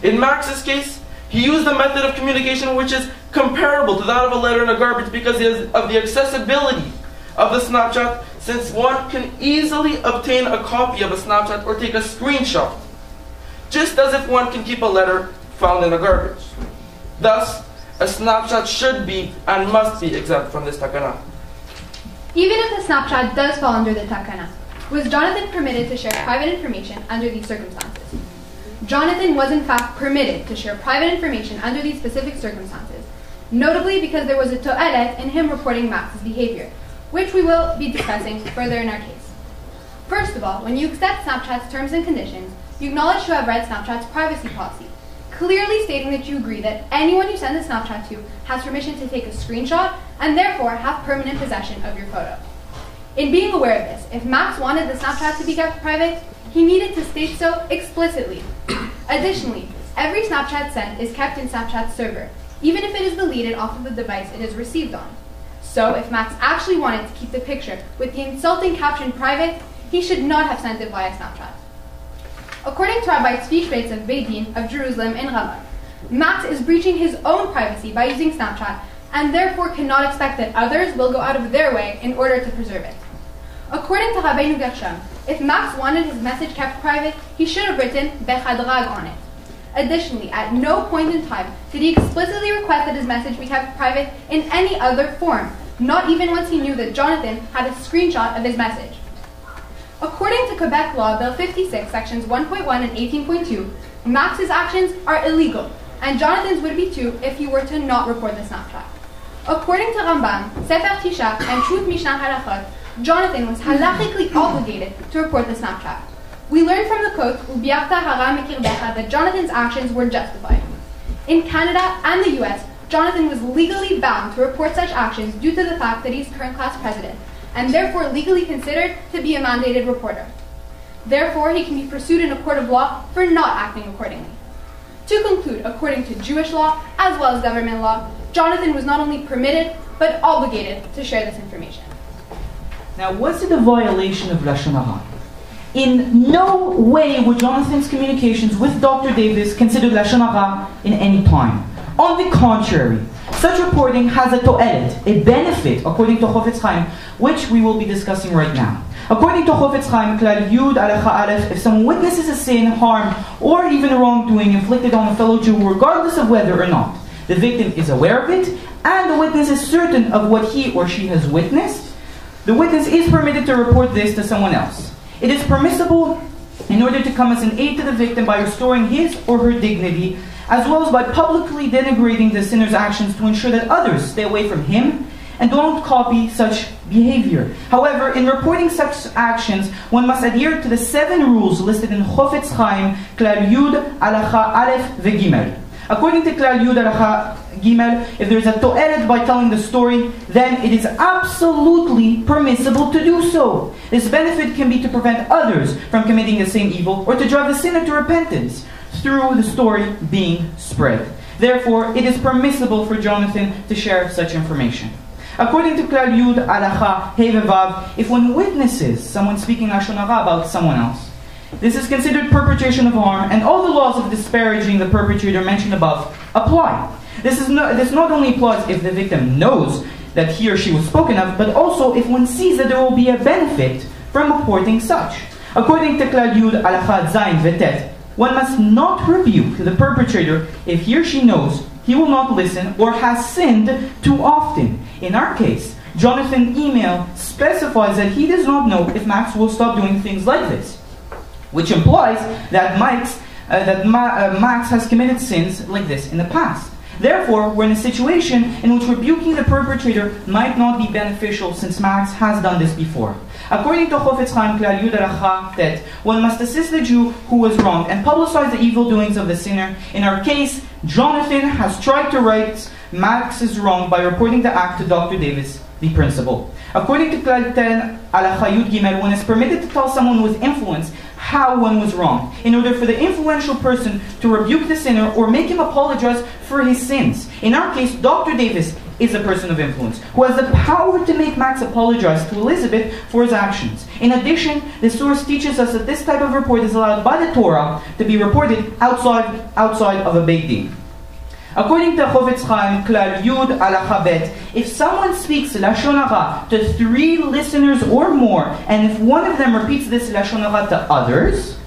Speaker 6: In Max's case, he used a method of communication which is comparable to that of a letter in a garbage because of the accessibility of the Snapchat, since one can easily obtain a copy of a Snapchat or take a screenshot, just as if one can keep a letter found in a garbage. Thus, a Snapchat should be and must be exempt from this takana.
Speaker 9: Even if the Snapchat does fall under the takana, was Jonathan permitted to share private information under these circumstances? Jonathan was in fact permitted to share private information under these specific circumstances, notably because there was a to'elet in him reporting Max's behavior, which we will be discussing further in our case. First of all, when you accept Snapchat's terms and conditions, you acknowledge to have read Snapchat's privacy policy, clearly stating that you agree that anyone you send the Snapchat to has permission to take a screenshot and therefore have permanent possession of your photo. In being aware of this, if Max wanted the Snapchat to be kept private, he needed to state so explicitly. Additionally, every Snapchat sent is kept in Snapchat's server, even if it is deleted off of the device it is received on. So if Max actually wanted to keep the picture with the insulting caption private, he should not have sent it via Snapchat. According to Rabbi Tzvi Shvets of Beit Din of Jerusalem in Ramat, Max is breaching his own privacy by using Snapchat and therefore cannot expect that others will go out of their way in order to preserve it. According to Rabbeinu Gershom, if Max wanted his message kept private, he should have written Bechadrag on it. Additionally, at no point in time did he explicitly request that his message be kept private in any other form, not even once he knew that Jonathan had a screenshot of his message. According to Quebec Law, Bill 56, Sections 1.1 and 18.2, Max's actions are illegal and Jonathan's would be too if he were to not report the Snapchat. According to Rambam, Sefer Tisha, and Truth Mishnah Halachot, Jonathan was halachically obligated to report the Snapchat. We learn from the quote, "Ubiachta hara mikirbecha," that Jonathan's actions were justified. In Canada and the US, Jonathan was legally bound to report such actions due to the fact that he's current class president, and therefore legally considered to be a mandated reporter. Therefore, he can be pursued in a court of law for not acting accordingly. To conclude, according to Jewish law, as well as government law, Jonathan was not only permitted, but obligated to share this information.
Speaker 5: Now, was it a violation of Lashon Hara? In no way were Jonathan's communications with Dr. Davis considered Lashon Hara in any time. On the contrary, such reporting has a to'elet, a benefit, according to Chofetz Chaim, which we will be discussing right now. According to Chofetz Chaim, Klal Yud Alacha Aleph, if someone witnesses a sin, harm, or even a wrongdoing inflicted on a fellow Jew, regardless of whether or not the victim is aware of it, and the witness is certain of what he or she has witnessed, the witness is permitted to report this to someone else. It is permissible in order to come as an aid to the victim by restoring his or her dignity, as well as by publicly denigrating the sinner's actions to ensure that others stay away from him and don't copy such behavior. However, in reporting such actions, one must adhere to the 7 rules listed in Chofetz Chaim, Klal Yud, Alacha Aleph, V'Gimel. According to Klal Yud, Alacha Gimel, if there is a to'elet by telling the story, then it is absolutely permissible to do so. This benefit can be to prevent others from committing the same evil, or to drive the sinner to repentance through the story being spread. Therefore, it is permissible for Jonathan to share such information. According to Klal Yud, Alacha, Hey Vav, if one witnesses someone speaking Lashon Hara about someone else, this is considered perpetration of harm, and all the laws of disparaging the perpetrator mentioned above apply. This not only applies if the victim knows that he or she was spoken of, but also if one sees that there will be a benefit from reporting such. According to Klal Yud, Alacha, Zayin, Vetet, one must not rebuke the perpetrator if he or she knows he will not listen or has sinned too often. In our case, Jonathan's email specifies that he does not know if Max will stop doing things like this, which implies that Max has committed sins like this in the past. Therefore, we're in a situation in which rebuking the perpetrator might not be beneficial, since Max has done this before. According to Chofetz Chaim, Klal Yud Alacha Tet, one must assist the Jew who was wronged and publicize the evil doings of the sinner. In our case, Jonathan has tried to right Max's wrong by reporting the act to Dr. Davis, the principal. According to Klal Ten Alacha Yud Gimel, one is permitted to tell someone with influence how one was wrong, in order for the influential person to rebuke the sinner or make him apologize for his sins. In our case, Dr. Davis is a person of influence who has the power to make Max apologize to Elizabeth for his actions. In addition, the source teaches us that this type of report is allowed by the Torah to be reported outside of a Beit Din. According to Chofetz Chaim, Klal Yud Alacha Bet, if someone speaks Lashon Hara to 3 listeners or more, and if one of them repeats this Lashon Hara to others,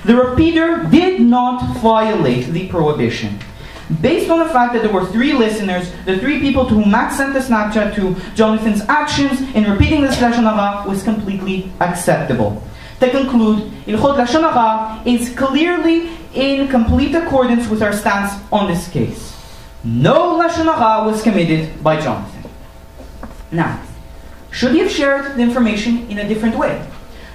Speaker 5: the repeater did not violate the prohibition. Based on the fact that there were 3 listeners, the 3 people to whom Max sent the Snapchat to, Jonathan's actions in repeating this Lashon Hara was completely acceptable. To conclude, Ilchot Lashon Hara is clearly in complete accordance with our stance on this case. No Lashon Hara was committed by Jonathan. Now, should he have shared the information in a different way?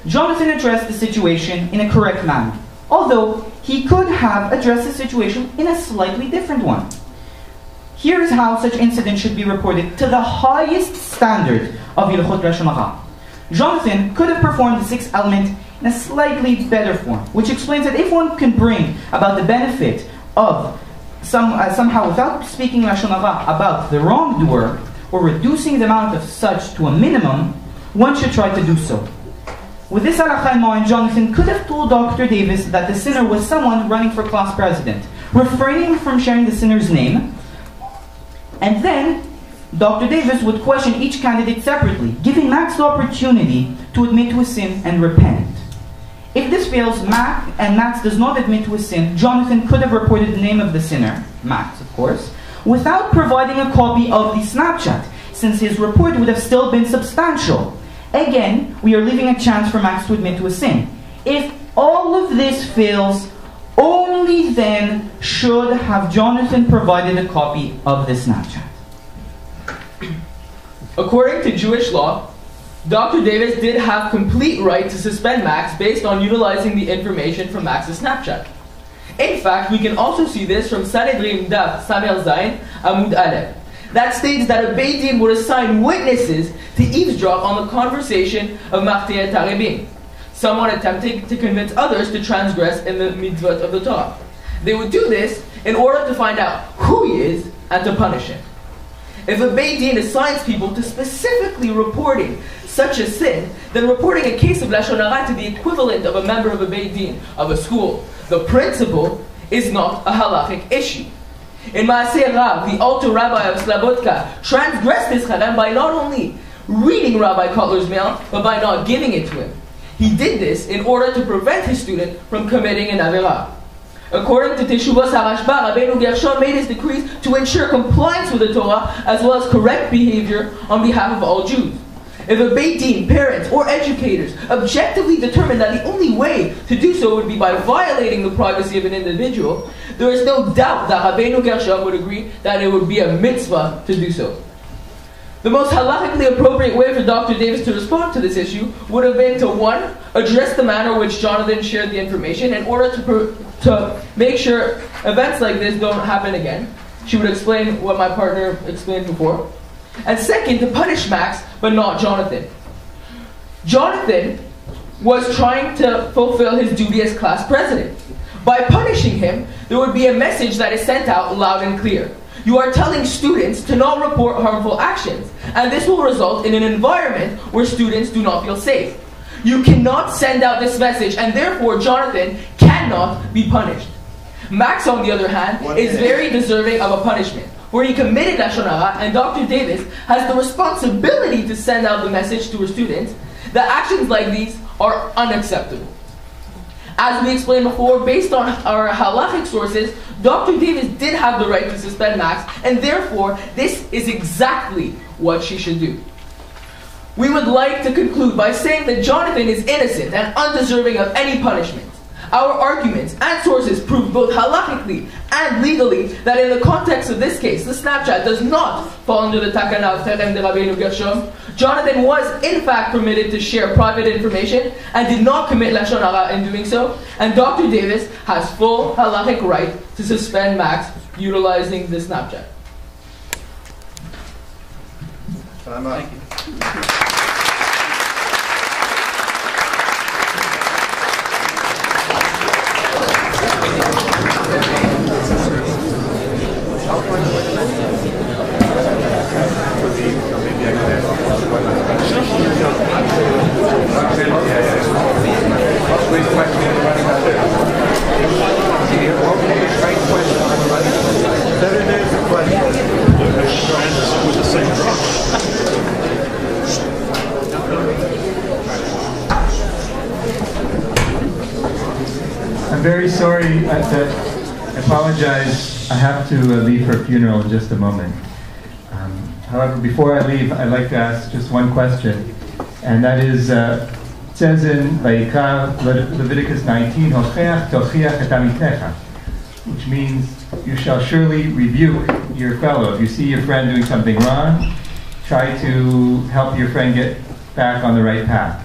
Speaker 5: Jonathan addressed the situation in a correct manner, although he could have addressed the situation in a slightly different one. Here is how such incidents should be reported to the highest standard of Ilchot Lashon Hara. Jonathan could have performed the 6th element in a slightly better form, which explains that if one can bring about the benefit of somehow without speaking Lashon Hara about the wrongdoer, or reducing the amount of such to a minimum, one should try to do so. With this halakha in mind, Jonathan could have told Dr. Davis that the sinner was someone running for class president, refraining from sharing the sinner's name, and then Dr. Davis would question each candidate separately, giving Max the opportunity to admit to his sin and repent. If this fails, Max does not admit to his sin, Jonathan could have reported the name of the sinner, Max of course, without providing a copy of the Snapchat, since his report would have still been substantial. Again, we are leaving a chance for Max to admit to his sin. If all of this fails, only then should have Jonathan provided a copy of the Snapchat?
Speaker 6: According to Jewish law, Dr. Davis did have complete right to suspend Max based on utilizing the information from Max's Snapchat. In fact, we can also see this from Sanhedrin Daf Samer Zayin Amud Aleph. That states that a Beit Din would assign witnesses to eavesdrop on the conversation of Martiyat Taribim, someone attempting to convince others to transgress in the mitzvot of the Torah. They would do this in order to find out who he is and to punish him. If a Beit Din assigns people to specifically reporting such a sin, then reporting a case of Lashon Hara to the equivalent of a member of a Beit Din, of a school, the principle is not a halachic issue. In Maaseh Rav, the alto rabbi of Slobodka transgressed his cherem by not only reading Rabbi Kotler's mail, but by not giving it to him. He did this in order to prevent his student from committing an averah. According to Teshuvos HaRashba, Rabbeinu Gershom made his decrees to ensure compliance with the Torah as well as correct behavior on behalf of all Jews. If a Beit Din, parents, or educators objectively determine that the only way to do so would be by violating the privacy of an individual, there is no doubt that Rabbeinu Gershom would agree that it would be a mitzvah to do so. The most halachically appropriate way for Dr. Davis to respond to this issue would have been to, 1, address the manner in which Jonathan shared the information in order to make sure events like this don't happen again. She would explain what my partner explained before. And 2nd, to punish Max, but not Jonathan. Jonathan was trying to fulfill his duty as class president. By punishing him, there would be a message that is sent out loud and clear. You are telling students to not report harmful actions, and this will result in an environment where students do not feel safe. You cannot send out this message, and therefore Jonathan cannot be punished. Max, on the other hand, is very deserving of a punishment, where he committed Lashon Hara, and Dr. Davis has the responsibility to send out the message to her students that actions like these are unacceptable. As we explained before, based on our halachic sources, Dr. Davis did have the right to suspend Max, and therefore, this is exactly what she should do. We would like to conclude by saying that Jonathan is innocent and undeserving of any punishment. Our arguments and sources prove both halachically and legally that in the context of this case, the Snapchat does not fall under the takana of Cherem de Rabbeinu Gershom. Jonathan was in fact permitted to share private information and did not commit Lashon Hara in doing so, and Dr. Davis has full halachic right to suspend Max utilizing the Snapchat.
Speaker 1: Thank you.
Speaker 10: I'm very sorry. I apologize. I have to leave for a funeral in just a moment. However, before I leave, I'd like to ask just one question, and that is, it says in Vayikra, Leviticus 19, "Hocheach tochiach et amitecha," which means you shall surely rebuke your fellow. If you see your friend doing something wrong, try to help your friend get back on the right path.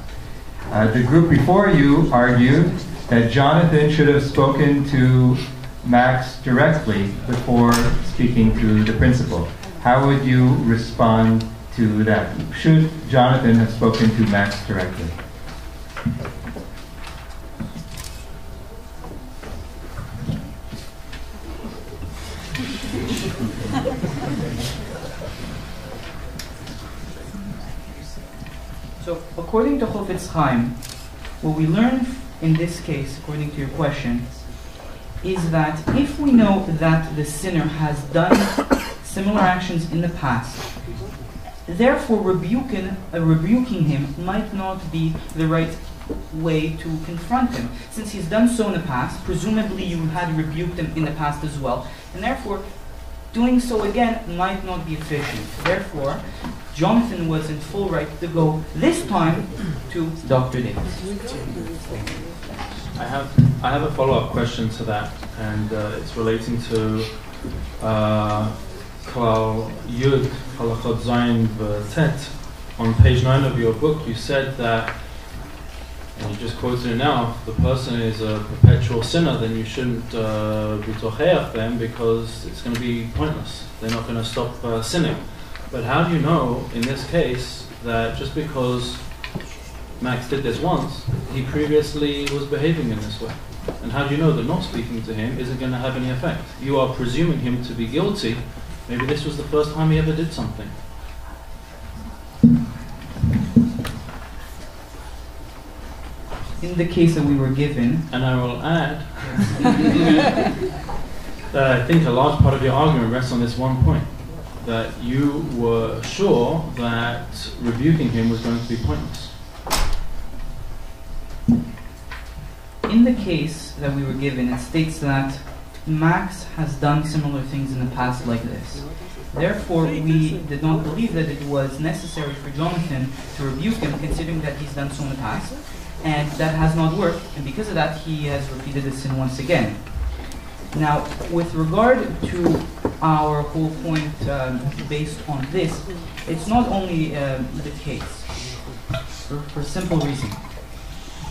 Speaker 10: The group before you argued that Jonathan should have spoken to Max directly before speaking to the principal. How would you respond to that? Should Jonathan have spoken to Max directly?
Speaker 5: So, according to Chofetz Chaim, what we learn in this case, according to your question, is that if we know that the sinner has done similar actions in the past, therefore rebuking him might not be the right way to confront him. Since he's done so in the past, presumably you had rebuked him in the past as well, and therefore doing so again might not be efficient. Therefore, Jonathan was in full right to go, this time, to Dr. Davis.
Speaker 8: I have a follow-up question to that, and it's relating to Klal Yud Halachot Zayin V'Tet. On page 9 of your book, you said that, and you just quoted it now, if the person is a perpetual sinner, then you shouldn't be tocheach them because it's going to be pointless. They're not going to stop sinning. But how do you know, in this case, that just because Max did this once, he previously was behaving in this way? And how do you know that not speaking to him isn't going to have any effect? You are presuming him to be guilty. Maybe this was the first time he ever did something.
Speaker 5: In the case that we were given,
Speaker 8: and I will add that I think a large part of your argument rests on this one point, that you were sure that rebuking him was going to be pointless.
Speaker 5: in the case that we were given, it states that Max has done similar things in the past like this. Therefore, we did not believe that it was necessary for Jonathan to rebuke him, considering that he's done so in the past, and that has not worked, and because of that, he has repeated the sin once again. Now, with regard to our whole point based on this, it's not only the case, for a simple reason.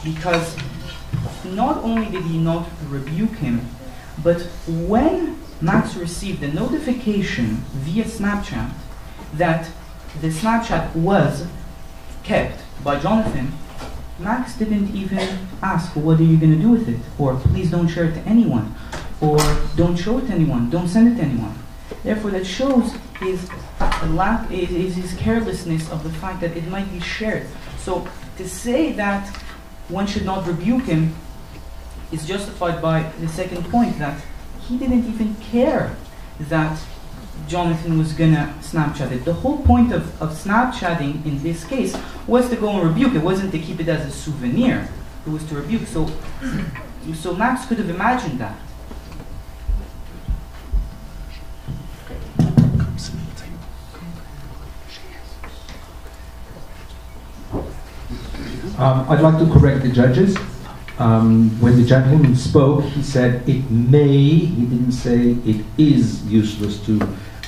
Speaker 5: Because not only did he not rebuke him, but when Max received a notification via Snapchat that the Snapchat was kept by Jonathan, Max didn't even ask, what are you going to do with it? Or please don't share it to anyone. Or don't show it to anyone. Don't send it to anyone. Therefore, that shows his carelessness of the fact that it might be shared. So to say that one should not rebuke him is justified by the second point, that he didn't even care that Jonathan was gonna Snapchat it. The whole point of Snapchatting in this case was to go and rebuke. It wasn't to keep it as a souvenir. It was to rebuke. So Max could have imagined that.
Speaker 2: I'd like to correct the judges. When the gentleman spoke, he said it may, he didn't say it is useless to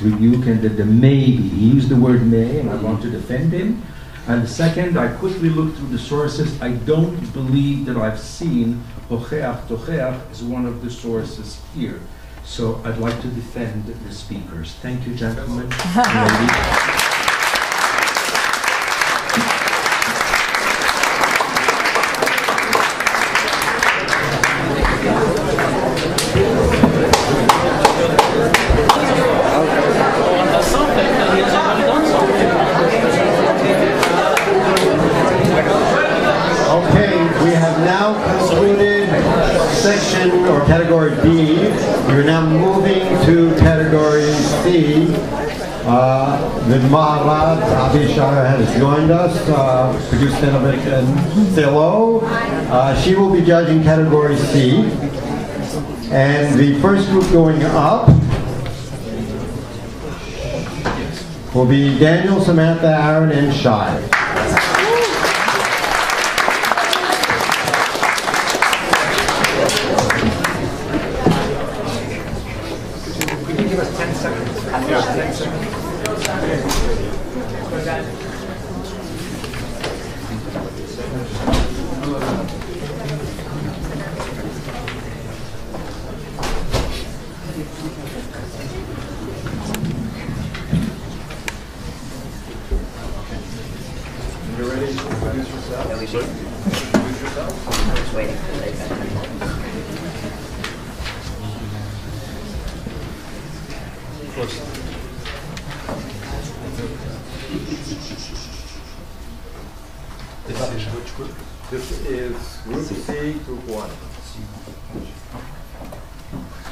Speaker 2: rebuke, and that there may be. He used the word may, and I want to defend him. And the second, I quickly looked through the sources. I don't believe that I've seen Hocheach Tocheach as one of the sources here. So I'd like to defend the speakers. Thank you, gentlemen.
Speaker 1: Category B. We're now moving to category C. The Maharad Abishara has joined us. Producer Stanovic and say hello. She will be judging category C. And the first group going up will be Daniel, Samantha, Aaron, and Shai.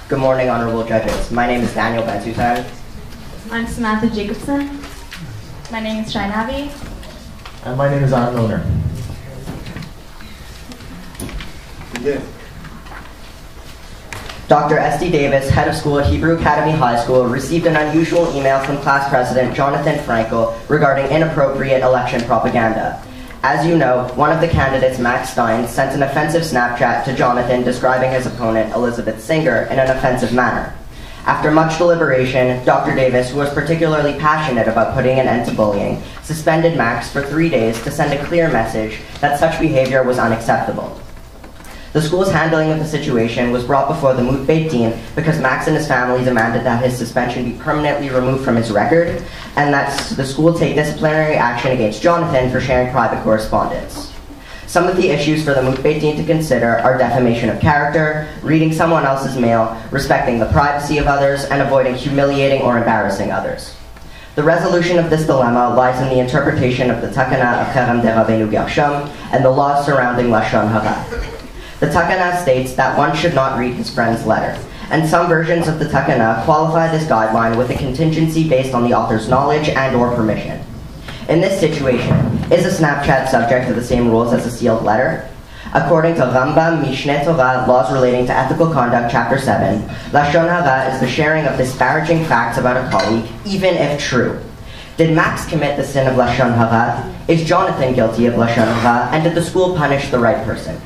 Speaker 11: Good morning, honorable judges. My name is Daniel Ben-Susan.
Speaker 12: I'm Samantha Jacobson. My name is Shai Navi.
Speaker 13: And my name is Aaron Lohner.
Speaker 1: Begin.
Speaker 11: Dr. S.D. Davis, head of school at Hebrew Academy High School, received an unusual email from class president Jonathan Frankel regarding inappropriate election propaganda. As you know, one of the candidates, Max Stein, sent an offensive Snapchat to Jonathan describing his opponent, Elizabeth Singer, in an offensive manner. After much deliberation, Dr. Davis, who was particularly passionate about putting an end to bullying, suspended Max for 3 days to send a clear message that such behavior was unacceptable. The school's handling of the situation was brought before the Moot Beit team because Max and his family demanded that his suspension be permanently removed from his record and that the school take disciplinary action against Jonathan for sharing private correspondence. Some of the issues for the Moot Beit team to consider are defamation of character, reading someone else's mail, respecting the privacy of others, and avoiding humiliating or embarrassing others. The resolution of this dilemma lies in the interpretation of the Takana of Cherem de Rabbeinu Gershom and the laws surrounding Lashon Hara. The Takana states that one should not read his friend's letter, and some versions of the Takana qualify this guideline with a contingency based on the author's knowledge and/or permission. In this situation, is a Snapchat subject to the same rules as a sealed letter? According to Rambam Mishneh Torah, Laws Relating to Ethical Conduct, Chapter 7, Lashon Hara is the sharing of disparaging facts about a colleague, even if true. Did Max commit the sin of Lashon Hara? Is Jonathan guilty of Lashon Hara? And did the school punish the right person?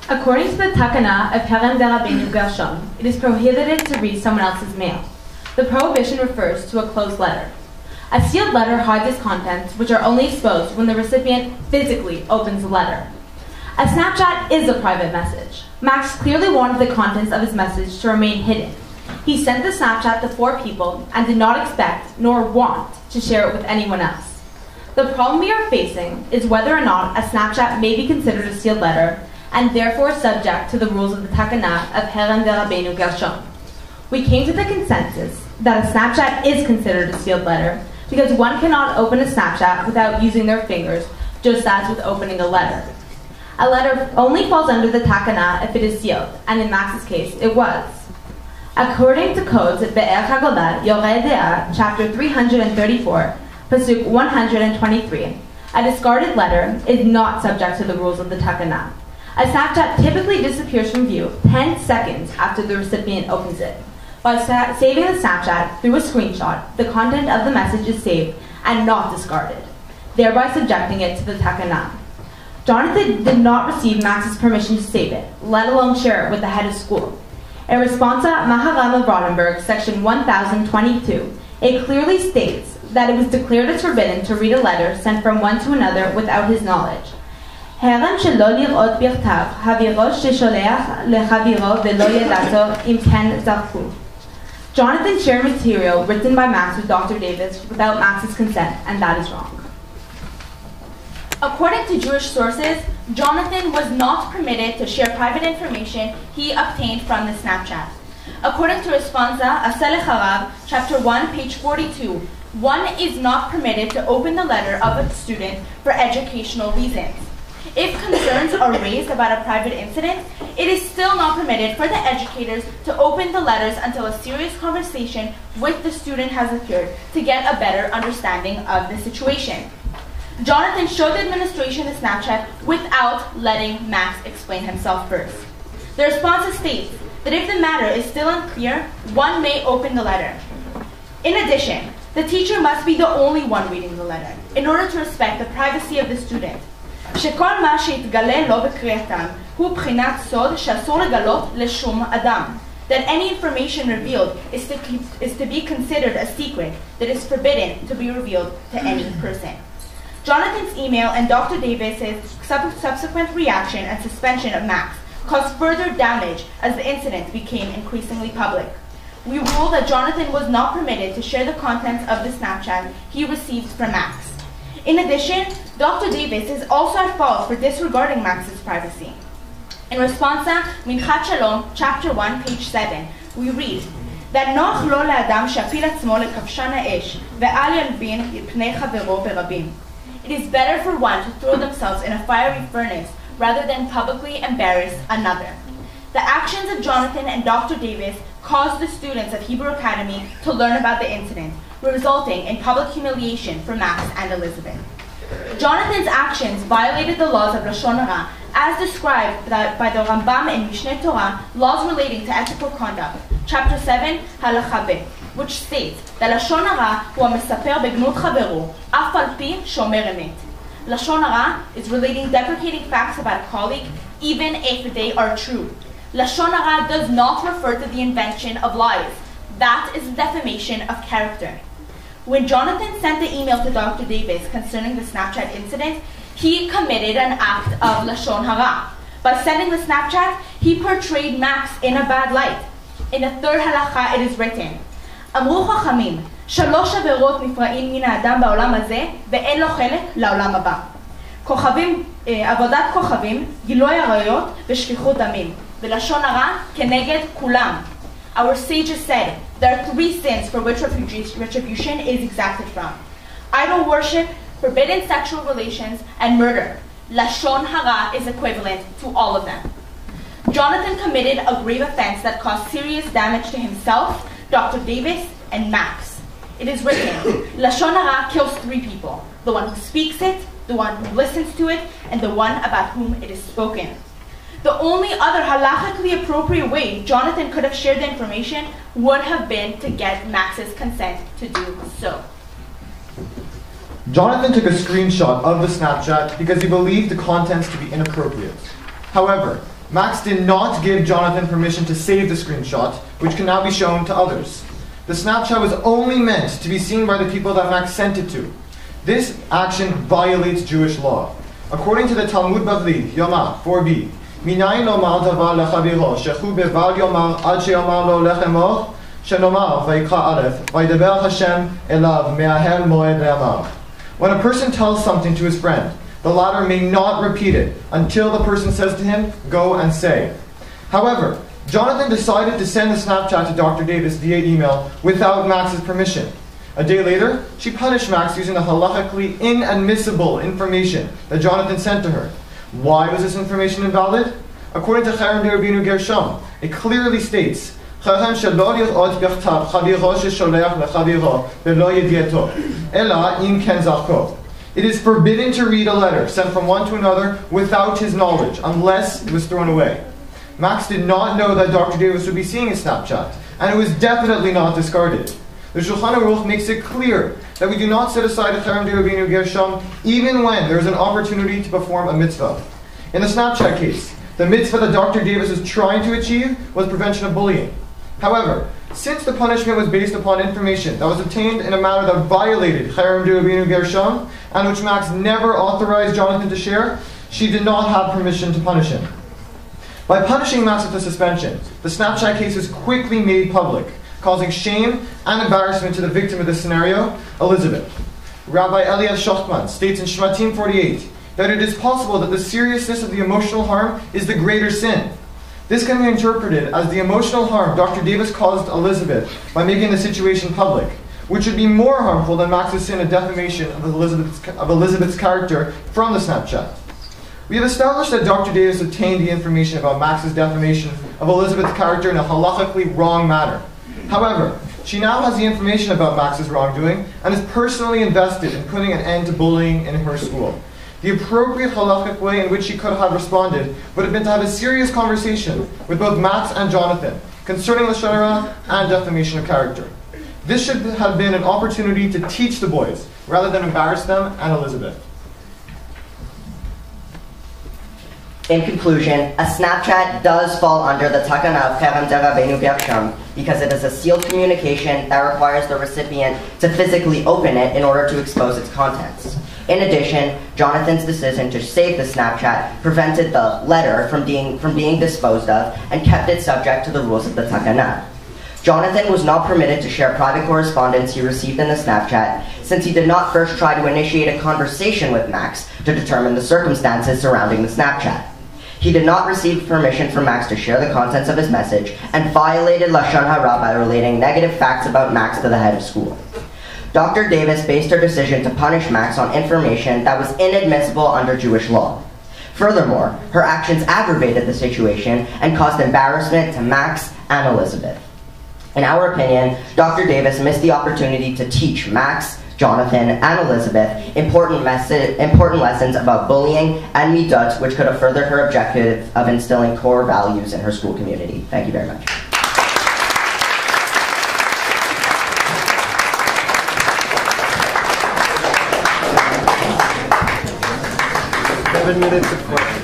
Speaker 12: According to the Takana of Cherem de Rabbeinu Gershom, it is prohibited to read someone else's mail. The prohibition refers to a closed letter. A sealed letter hides its contents, which are only exposed when the recipient physically opens the letter. A Snapchat is a private message. Max clearly wanted the contents of his message to remain hidden. He sent the Snapchat to 4 people and did not expect nor want to share it with anyone else. The problem we are facing is whether or not a Snapchat may be considered a sealed letter and therefore subject to the rules of the Takana of Cherem de Rabbeinu Gershom. We came to the consensus that a Snapchat is considered a sealed letter because one cannot open a Snapchat without using their fingers, just as with opening a letter. A letter only falls under the Takana if it is sealed, and in Max's case, it was. According to codes at Be'er HaGolah, Yoreh De'ah, chapter 334, pasuk 123, a discarded letter is not subject to the rules of the Takana. A Snapchat typically disappears from view 10 seconds after the recipient opens it. By saving the Snapchat through a screenshot, the content of the message is saved and not discarded, thereby subjecting it to the Takana. Jonathan did not receive Max's permission to save it, let alone share it with the head of school. In Responsa Maharam of Rothenburg, section 1022, it clearly states that it was declared as forbidden to read a letter sent from one to another without his knowledge. הערם שלא לראות בכתב, חברו ששולח לחברו ולא ידעתו אם כן זכו. Jonathan shared material written by Max with Dr. Davis without Max's consent, and that is wrong.
Speaker 4: According to Jewish sources, Jonathan was not permitted to share private information he obtained from the Snapchat. According to Responsa Aseh Lecharav, chapter 1, page 42, one is not permitted to open the letter of a student for educational reasons. If concerns are raised about a private incident, it is still not permitted for the educators to open the letters until a serious conversation with the student has occurred to get a better understanding of the situation. Jonathan showed the administration the Snapchat without letting Max explain himself first. The response states that if the matter is still unclear, one may open the letter. In addition, the teacher must be the only one reading the letter in order to respect the privacy of the student. שכל מה שהתגלה לו בקריאתם הוא בחינת סוד שאסור לגלות לשום אדם. That any information revealed is to be considered a secret that is forbidden to be revealed to any person. Jonathan's email and Dr. Davis's subsequent reaction and suspension of Max caused further damage as the incident became increasingly public. We ruled that Jonathan was not permitted to share the contents of the Snapchat he received from Max. In addition, Dr. Davis is also at fault for disregarding Max's privacy. In Responsa Minchat Shalom, chapter 1, page 7, we read that נוח לו לאדם שאפיל עצמו לכבשן האש ואל ילבין פני חברו ברבים. It is better for one to throw themselves in a fiery furnace rather than publicly embarrass another. The actions of Jonathan and Dr. Davis caused the students of Hebrew Academy to learn about the incident, resulting in public humiliation for Max and Elizabeth. Jonathan's actions violated the laws of Lashon Hara, as described by the Rambam in Mishneh Torah, Laws Relating to Ethical Conduct, chapter 7, Halacha Bet, which states that Lashon Hara הוא המספר בגנות חברו, אף על פי שאומר אמת.
Speaker 14: Lashon hara is relating deprecating facts about a colleague, even if they are true. Lashon hara does not refer to the invention of lies. That is defamation of character. When Jonathan sent the email to Dr. Davis concerning the Snapchat incident, he committed an act of Lashon hara. By sending the Snapchat, he portrayed Max in a bad light. In the third halacha, it is written, אמרו חכמים, שלוש עבירות נפרעים מן האדם בעולם הזה, ואין לו חלק לעולם הבא. עבודת כוכבים, גילוי עריות ושפיכות דמים, ולשון הרע כנגד כולם. Our sages said, there are three sins for which retribution is exacted from: idol worship, forbidden sexual relations, and murder. Lashon hara is equivalent to all of them. Jonathan committed a grave offense that caused serious damage to himself, Dr. Davis, and Max. It is written, Lashon hara kills three people: the one who speaks it, the one who listens to it, and the one about whom it is spoken. The only other halachically appropriate way Jonathan could have shared the information would have been to get Max's consent to do so.
Speaker 13: Jonathan took a screenshot of the Snapchat because he believed the contents to be inappropriate. However, Max did not give Jonathan permission to save the screenshot, which can now be shown to others. The Snapchat was only meant to be seen by the people that Max sent it to. This action violates Jewish law. According to the Talmud Bavli, Yoma 4b, Minayin lomar davar lechaviro, shechu beval yomar ad sheyomar lo lechemor, shenomar vayikra aleph, vaydaber Hashem elav me'ahel moed le'amar. When a person tells something to his friend, the latter may not repeat it until the person says to him, go and say. However, Jonathan decided to send the Snapchat to Dr. Davis via email without Max's permission. A day later, she punished Max using the halachically inadmissible information that Jonathan sent to her. Why was this information invalid? According to Cherem de Rabbeinu Gershom, it clearly states, it is forbidden to read a letter sent from one to another without his knowledge, unless it was thrown away. Max did not know that Dr. Davis would be seeing his Snapchat, and it was definitely not discarded. The Shulchan Aruch makes it clear that we do not set aside a Cherem de Rabbeinu Gershom even when there is an opportunity to perform a mitzvah. In the Snapchat case, the mitzvah that Dr. Davis was trying to achieve was prevention of bullying. However, since the punishment was based upon information that was obtained in a manner that violated Cherem de Rabbeinu Gershom, and which Max never authorized Jonathan to share, she did not have permission to punish him. By punishing Max with a suspension, the Snapchat case was quickly made public, causing shame and embarrassment to the victim of this scenario, Elizabeth. Rabbi Eliev Shochtman states in Shmatim 48 that it is possible that the seriousness of the emotional harm is the greater sin. This can be interpreted as the emotional harm Dr. Davis caused Elizabeth by making the situation public, which would be more harmful than Max's sin of defamation of Elizabeth's character from the Snapchat. We have established that Dr. Davis obtained the information about Max's defamation of Elizabeth's character in a halachically wrong manner. However, she now has the information about Max's wrongdoing and is personally invested in putting an end to bullying in her school. The appropriate halachic way in which she could have responded would have been to have a serious conversation with both Max and Jonathan concerning lashon hara and defamation of character. This should have been an opportunity to teach the boys rather than embarrass them and Elizabeth.
Speaker 11: In conclusion, a Snapchat does fall under the Takana of Cherem de Rabbeinu Gershom because it is a sealed communication that requires the recipient to physically open it in order to expose its contents. In addition, Jonathan's decision to save the Snapchat prevented the letter from being disposed of and kept it subject to the rules of the Takana. Jonathan was not permitted to share private correspondence he received in the Snapchat since he did not first try to initiate a conversation with Max to determine the circumstances surrounding the Snapchat. He did not receive permission from Max to share the contents of his message and violated lashon hara by relating negative facts about Max to the head of school. Dr. Davis based her decision to punish Max on information that was inadmissible under Jewish law. Furthermore, her actions aggravated the situation and caused embarrassment to Max and Elizabeth. In our opinion, Dr. Davis missed the opportunity to teach Max, Jonathan, and Elizabeth important lessons about bullying and midot, which could have furthered her objective of instilling core values in her school community. Thank you very much.
Speaker 1: 7 minutes of questions.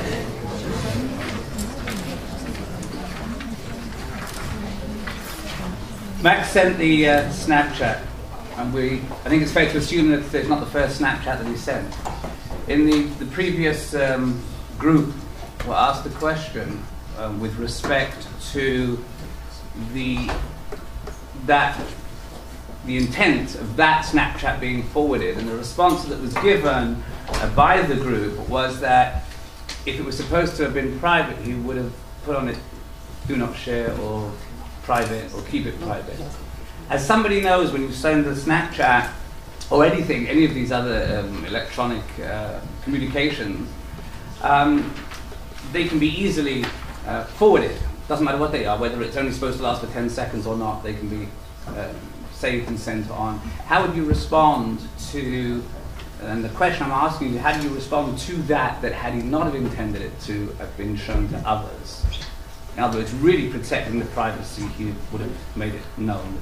Speaker 7: Max sent the Snapchat, and I think it's fair to assume that it's not the first Snapchat that he sent. In the previous group were asked the question with respect to the intent of that Snapchat being forwarded, and the response that was given by the group was that if it was supposed to have been private, he would have put on it do not share or private or keep it private. As somebody knows, when you send a Snapchat or anything, any of these other electronic communications, they can be easily forwarded. Doesn't matter what they are, whether it's only supposed to last for 10 seconds or not, they can be saved and sent on. How would you respond to, and the question I'm asking you, how do you respond to that had he not have intended it to have been shown to others? In other words, really protecting the privacy, he would have made it known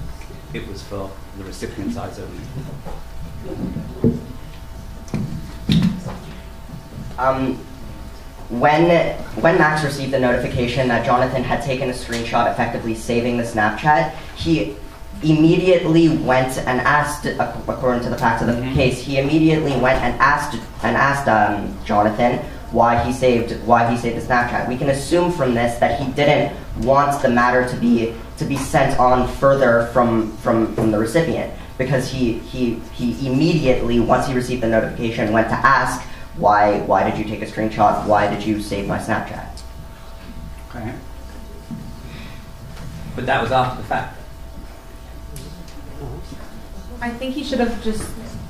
Speaker 7: that it was for the recipient's eyes only.
Speaker 11: When Max received the notification that Jonathan had taken a screenshot, effectively saving the Snapchat, he immediately went and asked, according to the facts of the case, he immediately went and asked Jonathan why he saved the Snapchat. We can assume from this that he didn't want the matter to be sent on further from the recipient, because he immediately, once he received the notification, went to ask, why did you take a screenshot? Why did you save my Snapchat?
Speaker 7: Okay. But that was after the fact.
Speaker 12: I think he should have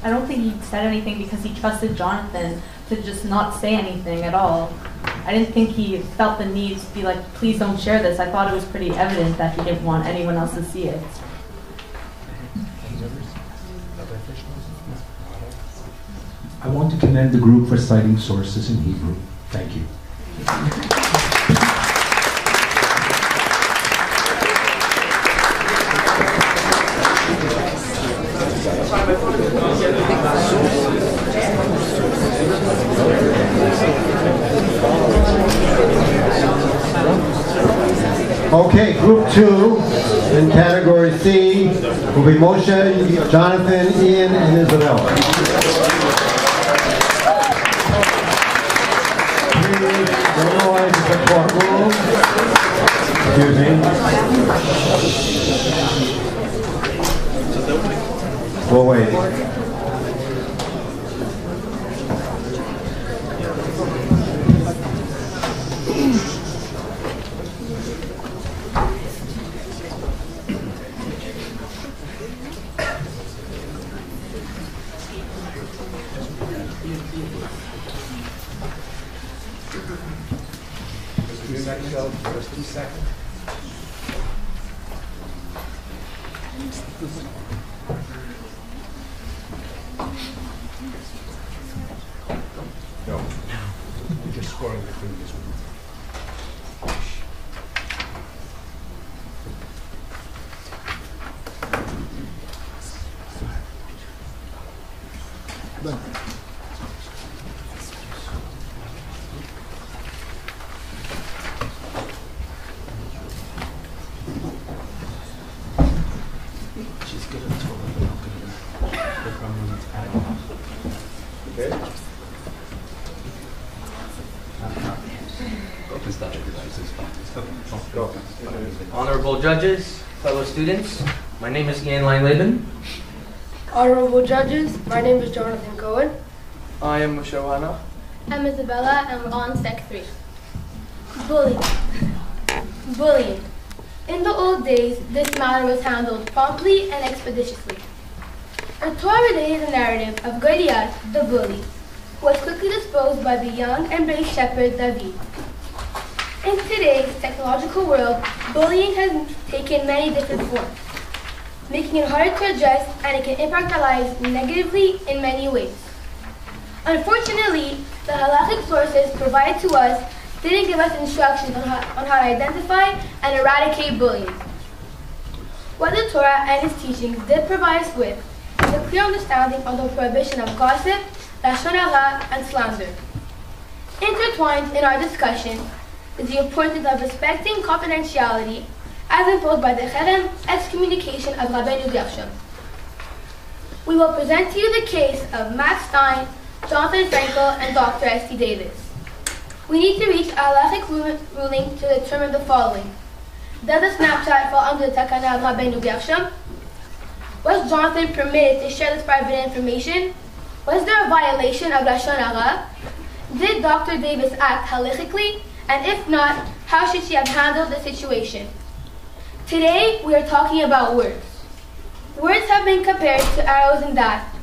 Speaker 12: I don't think he said anything because he trusted Jonathan to just not say anything at all. I didn't think he felt the need to be like, please don't share this. I thought it was pretty evident that he didn't want anyone else to see it.
Speaker 2: I want to commend the group for citing sources in Hebrew. Thank you.
Speaker 1: Okay, group 2 in category C will be Moshe, Jonathan, Ian, and Isabel. Please, no noise in the courtroom. Excuse me. We'll wait.
Speaker 2: First and second. No. You're just scoring the previous one.
Speaker 15: Honorable judges, fellow students, my name is Ian Lederman.
Speaker 16: Honorable judges, my name is Jonathan Cohen.
Speaker 6: I am Moshe.
Speaker 16: I'm Isabella, and we're on Sec 3. Bullying. Bullying. In the old days, this matter was handled promptly and expeditiously. The Torah related the narrative of Goliath, the bully, who was quickly disposed by the young and brave shepherd David. In today's technological world, bullying has taken many different forms, making it harder to address, and it can impact our lives negatively in many ways. Unfortunately, the halachic sources provided to us didn't give us instructions on how to identify and eradicate bullying. What the Torah and its teachings did provide us with is a clear understanding of the prohibition of gossip, lashon hara, and slander. Intertwined in our discussion is the importance of respecting confidentiality as imposed by the Cherem excommunication of Rabbeinu Gershom. We will present to you the case of Max Stein, Jonathan Frankel, and Dr. S.T. Davis. We need to reach a halachic ruling to determine the following. Does the Snapchat fall under the Takana of Rabbeinu Gershom? Was Jonathan permitted to share this private information? Was there a violation of Lashon Hara? Did Dr. Davis act halachically? And if not, how should she have handled the situation? Today, we are talking about words. Words have been compared to arrows in that,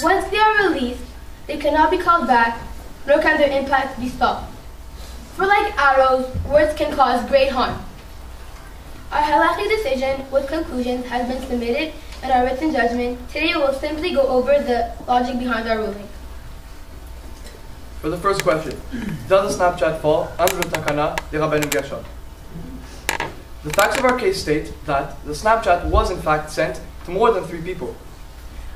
Speaker 16: once they are released, they cannot be called back, nor can their impact be stopped. For like arrows, words can cause great harm. Our halachic decision with conclusions has been submitted in our written judgment. Today, we will simply go over the logic behind our ruling.
Speaker 17: For the first question, does the Snapchat fall under the Takana de Rabbeinu Gershom? The facts of our case state that the Snapchat was in fact sent to more than 3 people.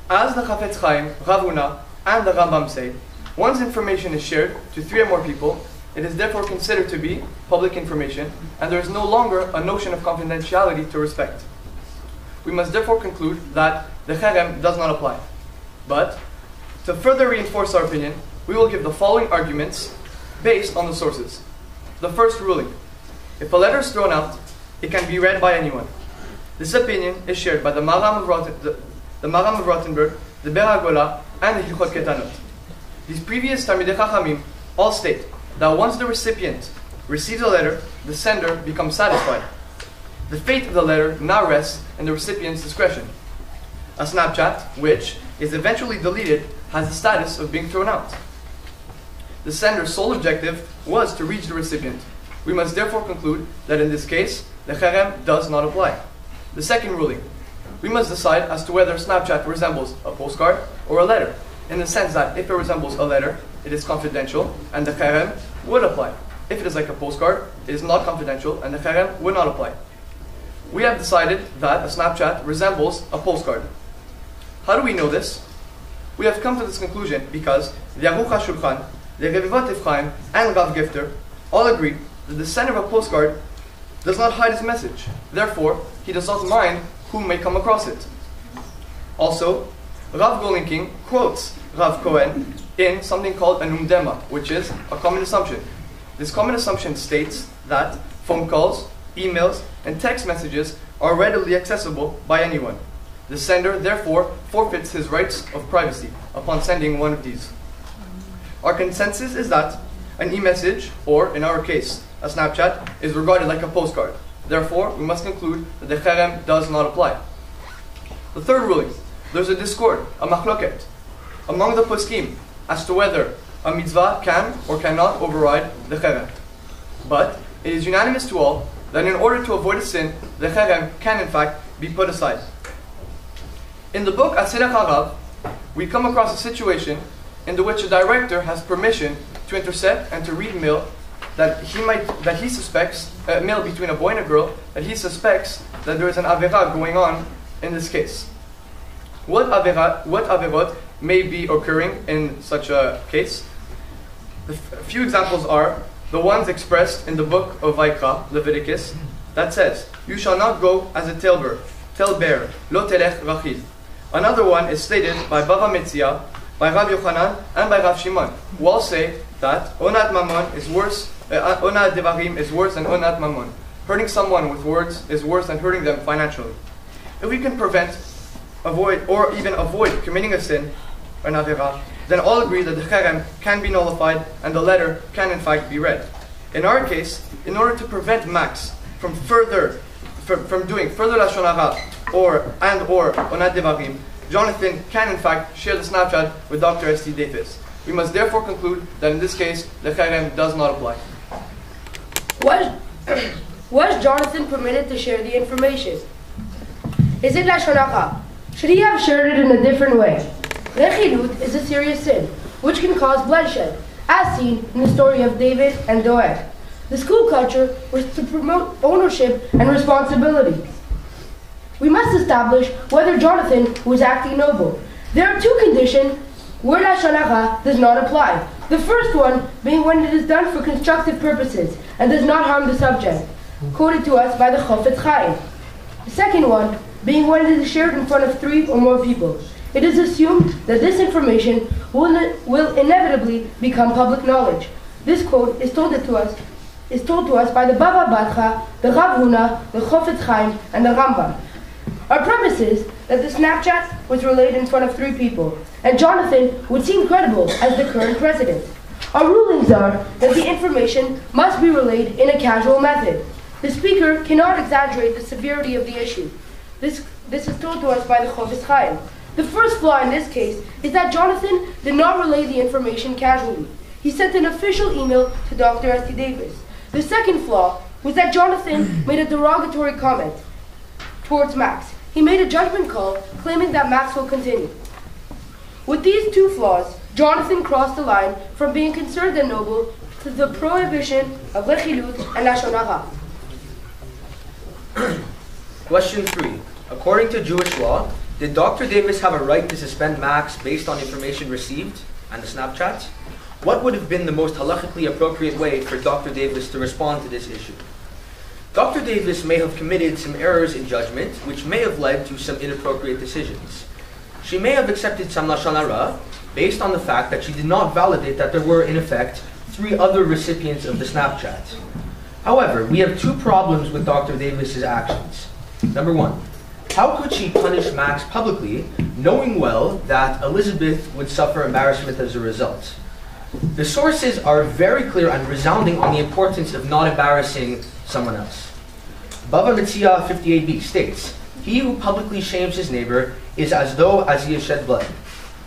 Speaker 17: As the Chafetz Chaim, Rav Huna, and the Rambam say, once information is shared to 3 or more people, it is therefore considered to be public information, and there is no longer a notion of confidentiality to respect. We must therefore conclude that the Cherem does not apply. But, to further reinforce our opinion, we will give the following arguments based on the sources. The first ruling. If a letter is thrown out, it can be read by anyone. This opinion is shared by the Maram of Rothenburg, the Ber HaGola, and the Hilchot Ketanot. These previous Talmidei Chachamim all state that once the recipient receives a letter, the sender becomes satisfied. The fate of the letter now rests in the recipient's discretion. A Snapchat, which is eventually deleted, has the status of being thrown out. The sender's sole objective was to reach the recipient. We must therefore conclude that in this case, the Cherem does not apply. The second ruling. We must decide as to whether Snapchat resembles a postcard or a letter, in the sense that if it resembles a letter, it is confidential, and the Cherem would apply. If it is like a postcard, it is not confidential, and the Cherem would not apply. We have decided that a Snapchat resembles a postcard. How do we know this? We have come to this conclusion because the Aruch HaShulchan, the Revivot Ephraim, and Rav Gifter all agree that the sender of a postcard does not hide his message. Therefore, he does not mind who may come across it. Also, Rav Golinking quotes Rav Cohen in something called a numdema, which is a common assumption. This common assumption states that phone calls, emails, and text messages are readily accessible by anyone. The sender, therefore, forfeits his rights of privacy upon sending one of these. Our consensus is that an e-message, or in our case, a Snapchat, is regarded like a postcard. Therefore, we must conclude that the Cherem does not apply. The third ruling. There's a discord, a machloket, among the poskim as to whether a mitzvah can or cannot override the Cherem. But it is unanimous to all that in order to avoid a sin, the Cherem can in fact be put aside. In the book Atzilach Harav, we come across a situation in which a director has permission to intercept and to read mail that he suspects, a mail between a boy and a girl, that he suspects that there is an avera going on in this case. What averot may be occurring in such a case? A few examples are the ones expressed in the book of Vaikra, Leviticus, that says, "You shall not go as a tailbearer, lo telech rachil." Another one is stated by Bava Metzia, by Rav Yochanan, and by Rav Shimon, who all say that onat mamon is worse, onat devarim is worse than onat mamon. Hurting someone with words is worse than hurting them financially. If we can prevent, avoid, or even avoid committing a sin, an avera, then all agree that the Cherem can be nullified and the letter can in fact be read. In our case, in order to prevent Max from doing further Lashon Hara or onat devarim, Jonathan can in fact share the Snapchat with Dr. S.T. Davis. We must therefore conclude that in this case, the Cherem does not apply.
Speaker 18: Was Jonathan permitted to share the information? Is it Lashon Hara? Should he have shared it in a different way? Rechidut is a serious sin, which can cause bloodshed, as seen in the story of David and Doeg. The school culture was to promote ownership and responsibility. We must establish whether Jonathan was acting noble. There are 2 conditions where Lashon Hara does not apply. The first one being when it is done for constructive purposes and does not harm the subject, quoted to us by the Chofetz Chaim. The second one being when it is shared in front of 3 or more people. It is assumed that this information will inevitably become public knowledge. This quote is told to us by the Baba Batra, the Rav Huna, the Chofetz Chaim, and the Rambam. Our premise is that the Snapchat was relayed in front of 3 people, and Jonathan would seem credible as the current president. Our rulings are that the information must be relayed in a casual method. The speaker cannot exaggerate the severity of the issue. This is told to us by the Chofetz Chaim. The first flaw in this case is that Jonathan did not relay the information casually. He sent an official email to Dr. S.T. Davis. The second flaw was that Jonathan made a derogatory comment towards Max. He made a judgment call claiming that Max will continue. With these 2 flaws, Jonathan crossed the line from being concerned and noble to the prohibition of lechilut and lashon hara.
Speaker 15: Question 3. According to Jewish law, did Dr. Davis have a right to suspend Max based on information received and the Snapchat? What would have been the most halachically appropriate way for Dr. Davis to respond to this issue? Dr. Davis may have committed some errors in judgment, which may have led to some inappropriate decisions. She may have accepted some lashon hara based on the fact that she did not validate that there were, in effect, 3 other recipients of the Snapchat. However, we have 2 problems with Dr. Davis's actions. Number 1, how could she punish Max publicly, knowing well that Elizabeth would suffer embarrassment as a result? The sources are very clear and resounding on the importance of not embarrassing someone else. Bava Metzia 58b states, "He who publicly shames his neighbor is as though as he has shed blood."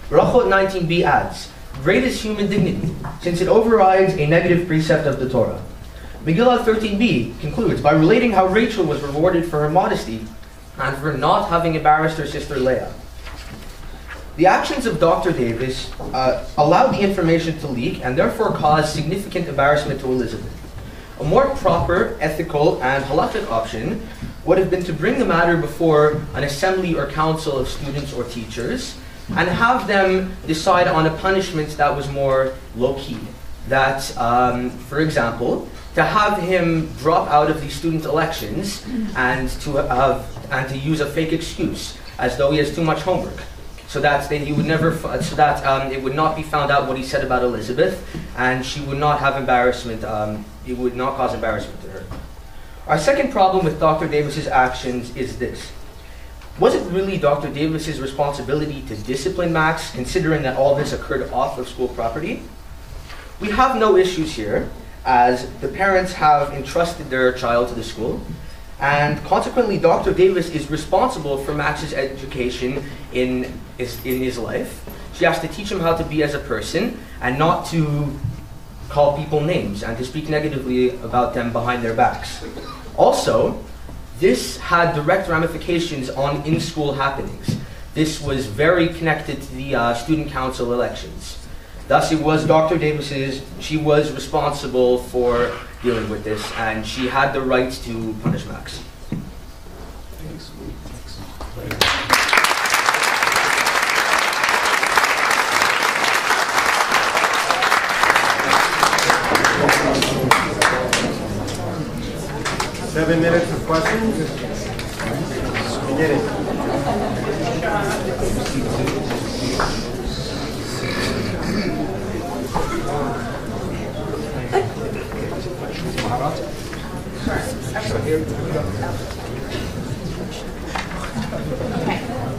Speaker 15: Brachot 19b adds, "Great is human dignity, since it overrides a negative precept of the Torah." Megillah 13b concludes by relating how Rachel was rewarded for her modesty and for not having embarrassed her sister Leah. The actions of Dr. Davis allowed the information to leak and therefore caused significant embarrassment to Elizabeth. A more proper, ethical, and halachic option would have been to bring the matter before an assembly or council of students or teachers and have them decide on a punishment that was more low-key. That, for example, to have him drop out of the student elections and to use a fake excuse as though he has too much homework, so that he would never, it would not be found out what he said about Elizabeth, and she would not have embarrassment. It would not cause embarrassment to her. Our second problem with Dr. Davis's actions is this: was it really Dr. Davis's responsibility to discipline Max, considering that all this occurred off of school property? We have no issues here, as the parents have entrusted their child to the school, and consequently Dr. Davis is responsible for Max's education in his life. She has to teach him how to be as a person and not to call people names and to speak negatively about them behind their backs. Also, this had direct ramifications on in-school happenings. This was very connected to the student council elections. Thus, it was Dr. Davis's, she was responsible for dealing with this, and she had the right to punish Max.
Speaker 1: Seven minutes of questions. Begin it.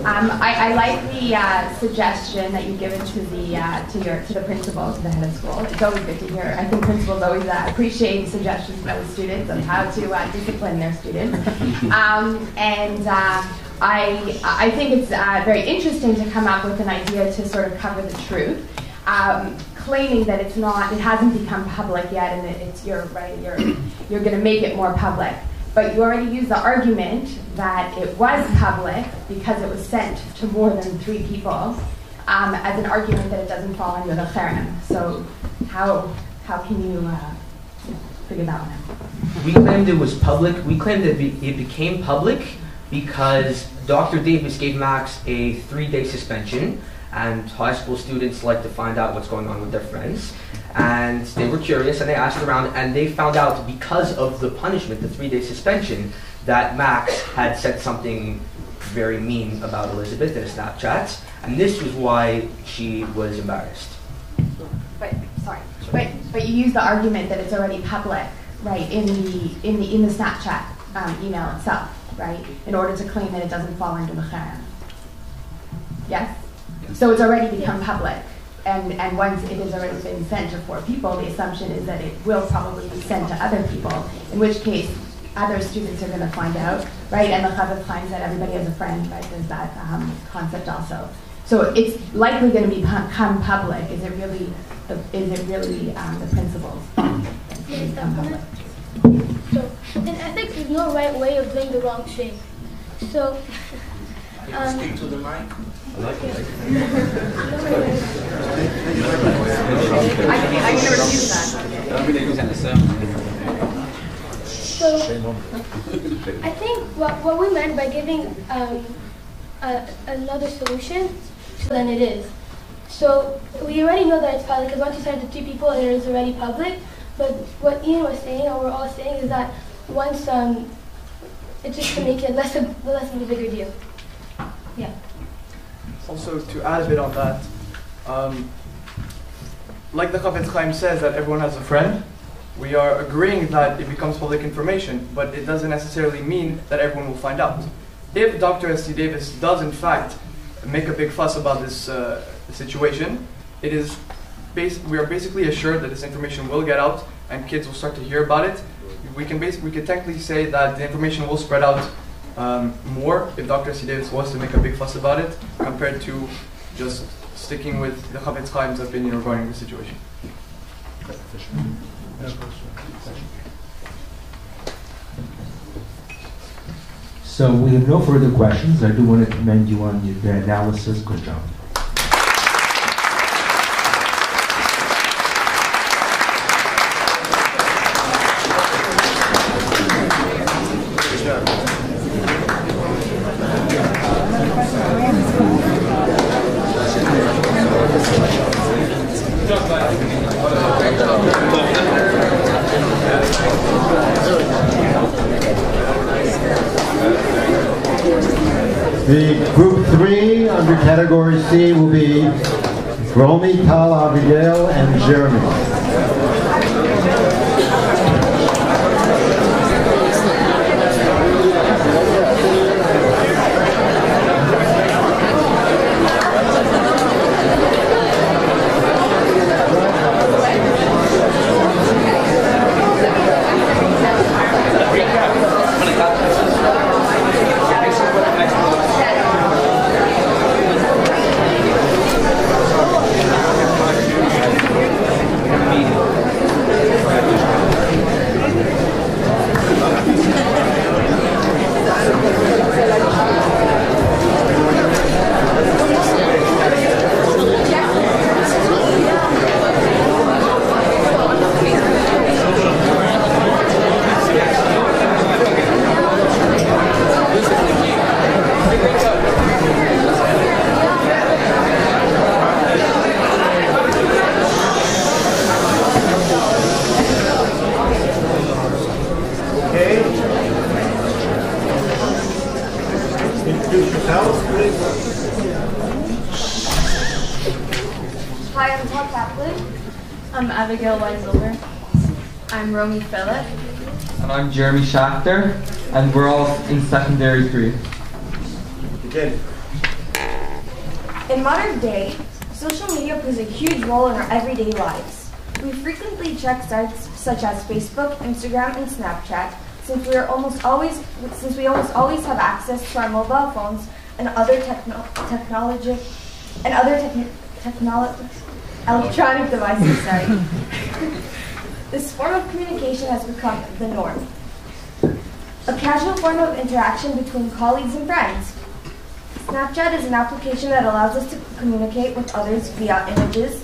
Speaker 4: I like the suggestion that you've given to the principal, to the head of school. It's always good to hear. I think principals always appreciate suggestions from other students on how to discipline their students. I think it's very interesting to come up with an idea to sort of cover the truth, claiming that it hasn't become public yet, and you're going to make it more public. But you already used the argument that it was public because it was sent to more than 3 people as an argument that it doesn't fall under the cherem. So how can you figure that one out?
Speaker 15: We claimed it was public. We claimed that it became public because Dr. Davis gave Max a 3-day suspension, and high school students like to find out what's going on with their friends. And they were curious and they asked around, and they found out because of the punishment, the 3-day suspension, that Max had said something very mean about Elizabeth in a Snapchat, and this was why she was embarrassed.
Speaker 14: But you use the argument that it's already public, right, in the Snapchat email itself, right, in order to claim that it doesn't fall under the cherem. Yes? So it's already become public, and once it has already been sent to 4 people, the assumption is that it will probably be sent to other people, in which case other students are going to find out, right, and the Chavetz Chaim said everybody has a friend, right, there's that concept also. So it's likely going to become public. Is it really the principles? Become public.
Speaker 16: So in ethics, there's no right way of doing the wrong thing. So.
Speaker 2: Speak to the mic.
Speaker 16: I
Speaker 14: can refuse that.
Speaker 16: So I think what we meant by giving another solution than it is. So we already know that it's public because once you send it to 2 people, it is already public. But what Ian was saying, or we're all saying, is that once it's just to make it less of a bigger deal. Yeah.
Speaker 17: Also, to add a bit on that, like the Chavetz Chaim says that everyone has a friend, we are agreeing that it becomes public information, but it doesn't necessarily mean that everyone will find out. If Dr. S.T. Davis does in fact make a big fuss about this situation, we are basically assured that this information will get out and kids will start to hear about it. We can technically say that the information will spread out more if Dr. S.T. Davis was to make a big fuss about it, compared to just sticking with the Chavetz Chaim's opinion regarding the situation.
Speaker 2: So we have no further questions. I do want to commend you on your analysis. Good job.
Speaker 1: The group 3 under category C will be Romy, Tal, Abigail, and Jeremy.
Speaker 19: Hi, I'm Todd Kaplan. I'm Abigail Weiselberg. I'm Romy Phillip.
Speaker 20: And I'm Jeremy Schachter, and we're all in secondary 3.
Speaker 1: Begin.
Speaker 19: In modern day, social media plays a huge role in our everyday lives. We frequently check sites such as Facebook, Instagram, and Snapchat, since we almost always have access to our mobile phones and other electronic devices. This form of communication has become the norm. A casual form of interaction between colleagues and friends. Snapchat is an application that allows us to communicate with others via images,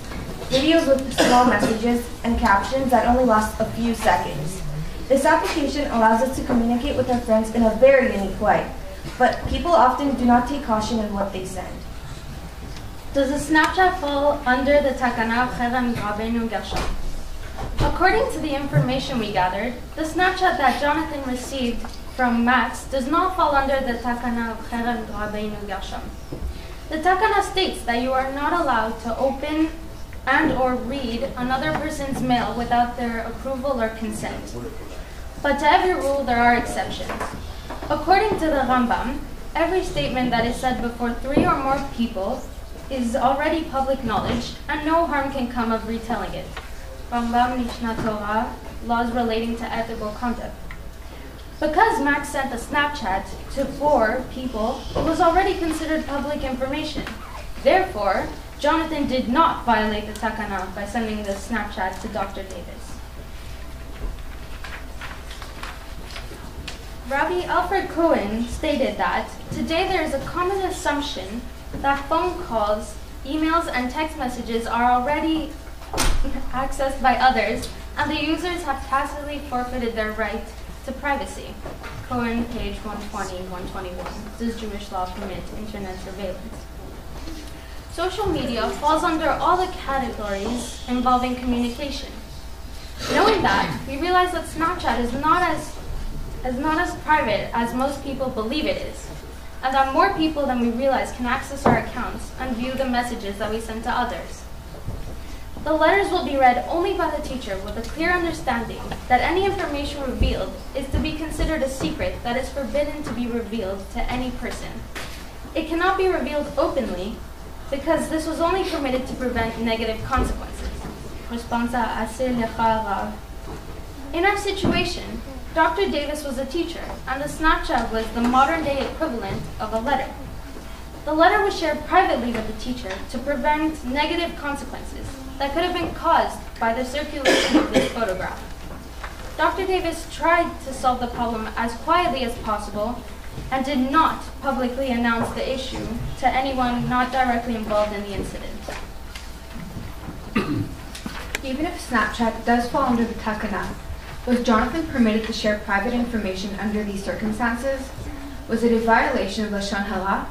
Speaker 19: videos with small messages, and captions that only last a few seconds. This application allows us to communicate with our friends in a very unique way, but people often do not take caution in what they send.
Speaker 12: Does the Snapchat fall under the Takana of Cherem Rabbeinu Gershom? According to the information we gathered, the Snapchat that Jonathan received from Max does not fall under the Takana of Cherem Rabbeinu Gershom. The Takana states that you are not allowed to open and or read another person's mail without their approval or consent. But to every rule, there are exceptions. According to the Rambam, every statement that is said before 3 or more people is already public knowledge, and no harm can come of retelling it. Rambam Mishnah Torah, laws relating to ethical conduct. Because Max sent a Snapchat to 4 people, it was already considered public information. Therefore, Jonathan did not violate the Takana by sending the Snapchat to Dr. Davis. Rabbi Alfred Cohen stated that today there is a common assumption that phone calls, emails, and text messages are already accessed by others, and the users have tacitly forfeited their right to privacy. Cohen, page 120, 121. Does Jewish law permit internet surveillance? Social media falls under all the categories involving communication. Knowing that, we realize that Snapchat is not as private as most people believe it is, and that more people than we realize can access our accounts and view the messages that we send to others. The letters will be read only by the teacher with a clear understanding that any information revealed is to be considered a secret that is forbidden to be revealed to any person. It cannot be revealed openly because this was only permitted to prevent negative consequences. Responsa assez lecha. In our situation, Dr. Davis was a teacher, and the Snapchat was the modern-day equivalent of a letter. The letter was shared privately with the teacher to prevent negative consequences that could have been caused by the circulation of this photograph. Dr. Davis tried to solve the problem as quietly as possible and did not publicly announce the issue to anyone not directly involved in the incident.
Speaker 21: Even if Snapchat does fall under the Takana, was Jonathan permitted to share private information under these circumstances? Was it a violation of Lashon Hara?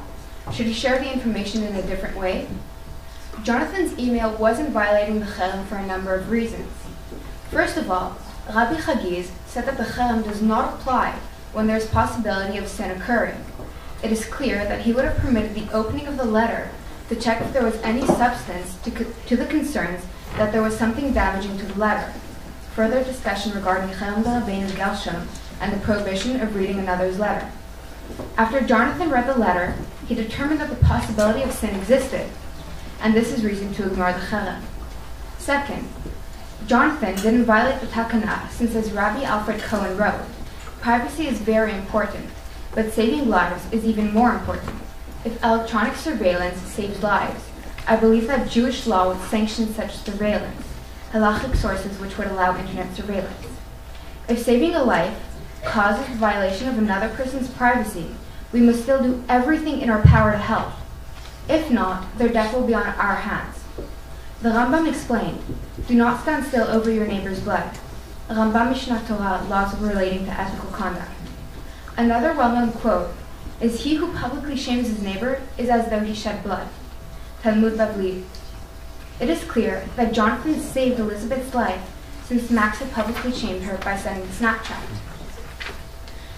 Speaker 21: Should he share the information in a different way? Jonathan's email wasn't violating the cherem for a number of reasons. First of all, Rabbi Chagiz said that the cherem does not apply when there is possibility of sin occurring. It is clear that he would have permitted the opening of the letter to check if there was any substance to the concerns that there was something damaging to the letter. Further discussion regarding Cherem Rabbeinu Gershom and the prohibition of reading another's letter. After Jonathan read the letter, he determined that the possibility of sin existed, and this is reason to ignore the cherem. Second, Jonathan didn't violate the Takana since, as Rabbi Alfred Cohen wrote, privacy is very important, but saving lives is even more important. If electronic surveillance saves lives, I believe that Jewish law would sanction such surveillance, halachic sources which would allow internet surveillance. If saving a life causes the violation of another person's privacy, we must still do everything in our power to help. If not, their death will be on our hands. The Rambam explained, do not stand still over your neighbor's blood. Rambam Mishnah Torah, laws relating to ethical conduct. Another well-known quote is, he who publicly shames his neighbor is as though he shed blood. Talmud Bavli. It is clear that Jonathan saved Elizabeth's life since Max had publicly shamed her by sending the Snapchat.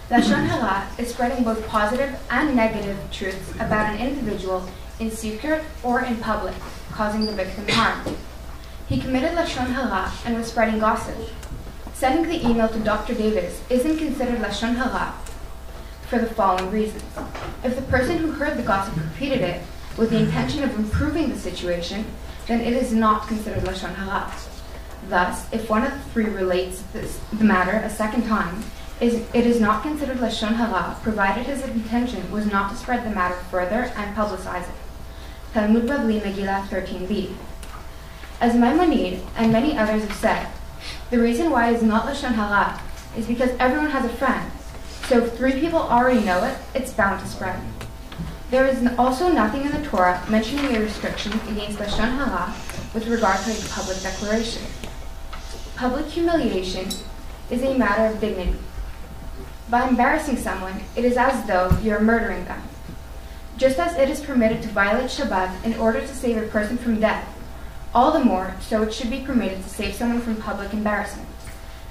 Speaker 21: Lashon Hara is spreading both positive and negative truths about an individual in secret or in public, causing the victim harm. He committed Lashon Hara and was spreading gossip. Sending the email to Dr. Davis isn't considered Lashon Hara for the following reasons. If the person who heard the gossip repeated it with the intention of improving the situation, then it is not considered Lashon Hara. Thus, if one of the 3 relates the matter a second time, it is not considered Lashon Hara, provided his intention was not to spread the matter further and publicize it. Talmud Bavli Megillah 13b. As Maimonides and many others have said, the reason why it is not Lashon Hara is because everyone has a friend, so if 3 people already know it, it's bound to spread. There is also nothing in the Torah mentioning a restriction against Lashon Hara with regard to a public declaration. Public humiliation is a matter of dignity. By embarrassing someone, it is as though you are murdering them. just as it is permitted to violate Shabbat in order to save a person from death, all the more so it should be permitted to save someone from public embarrassment.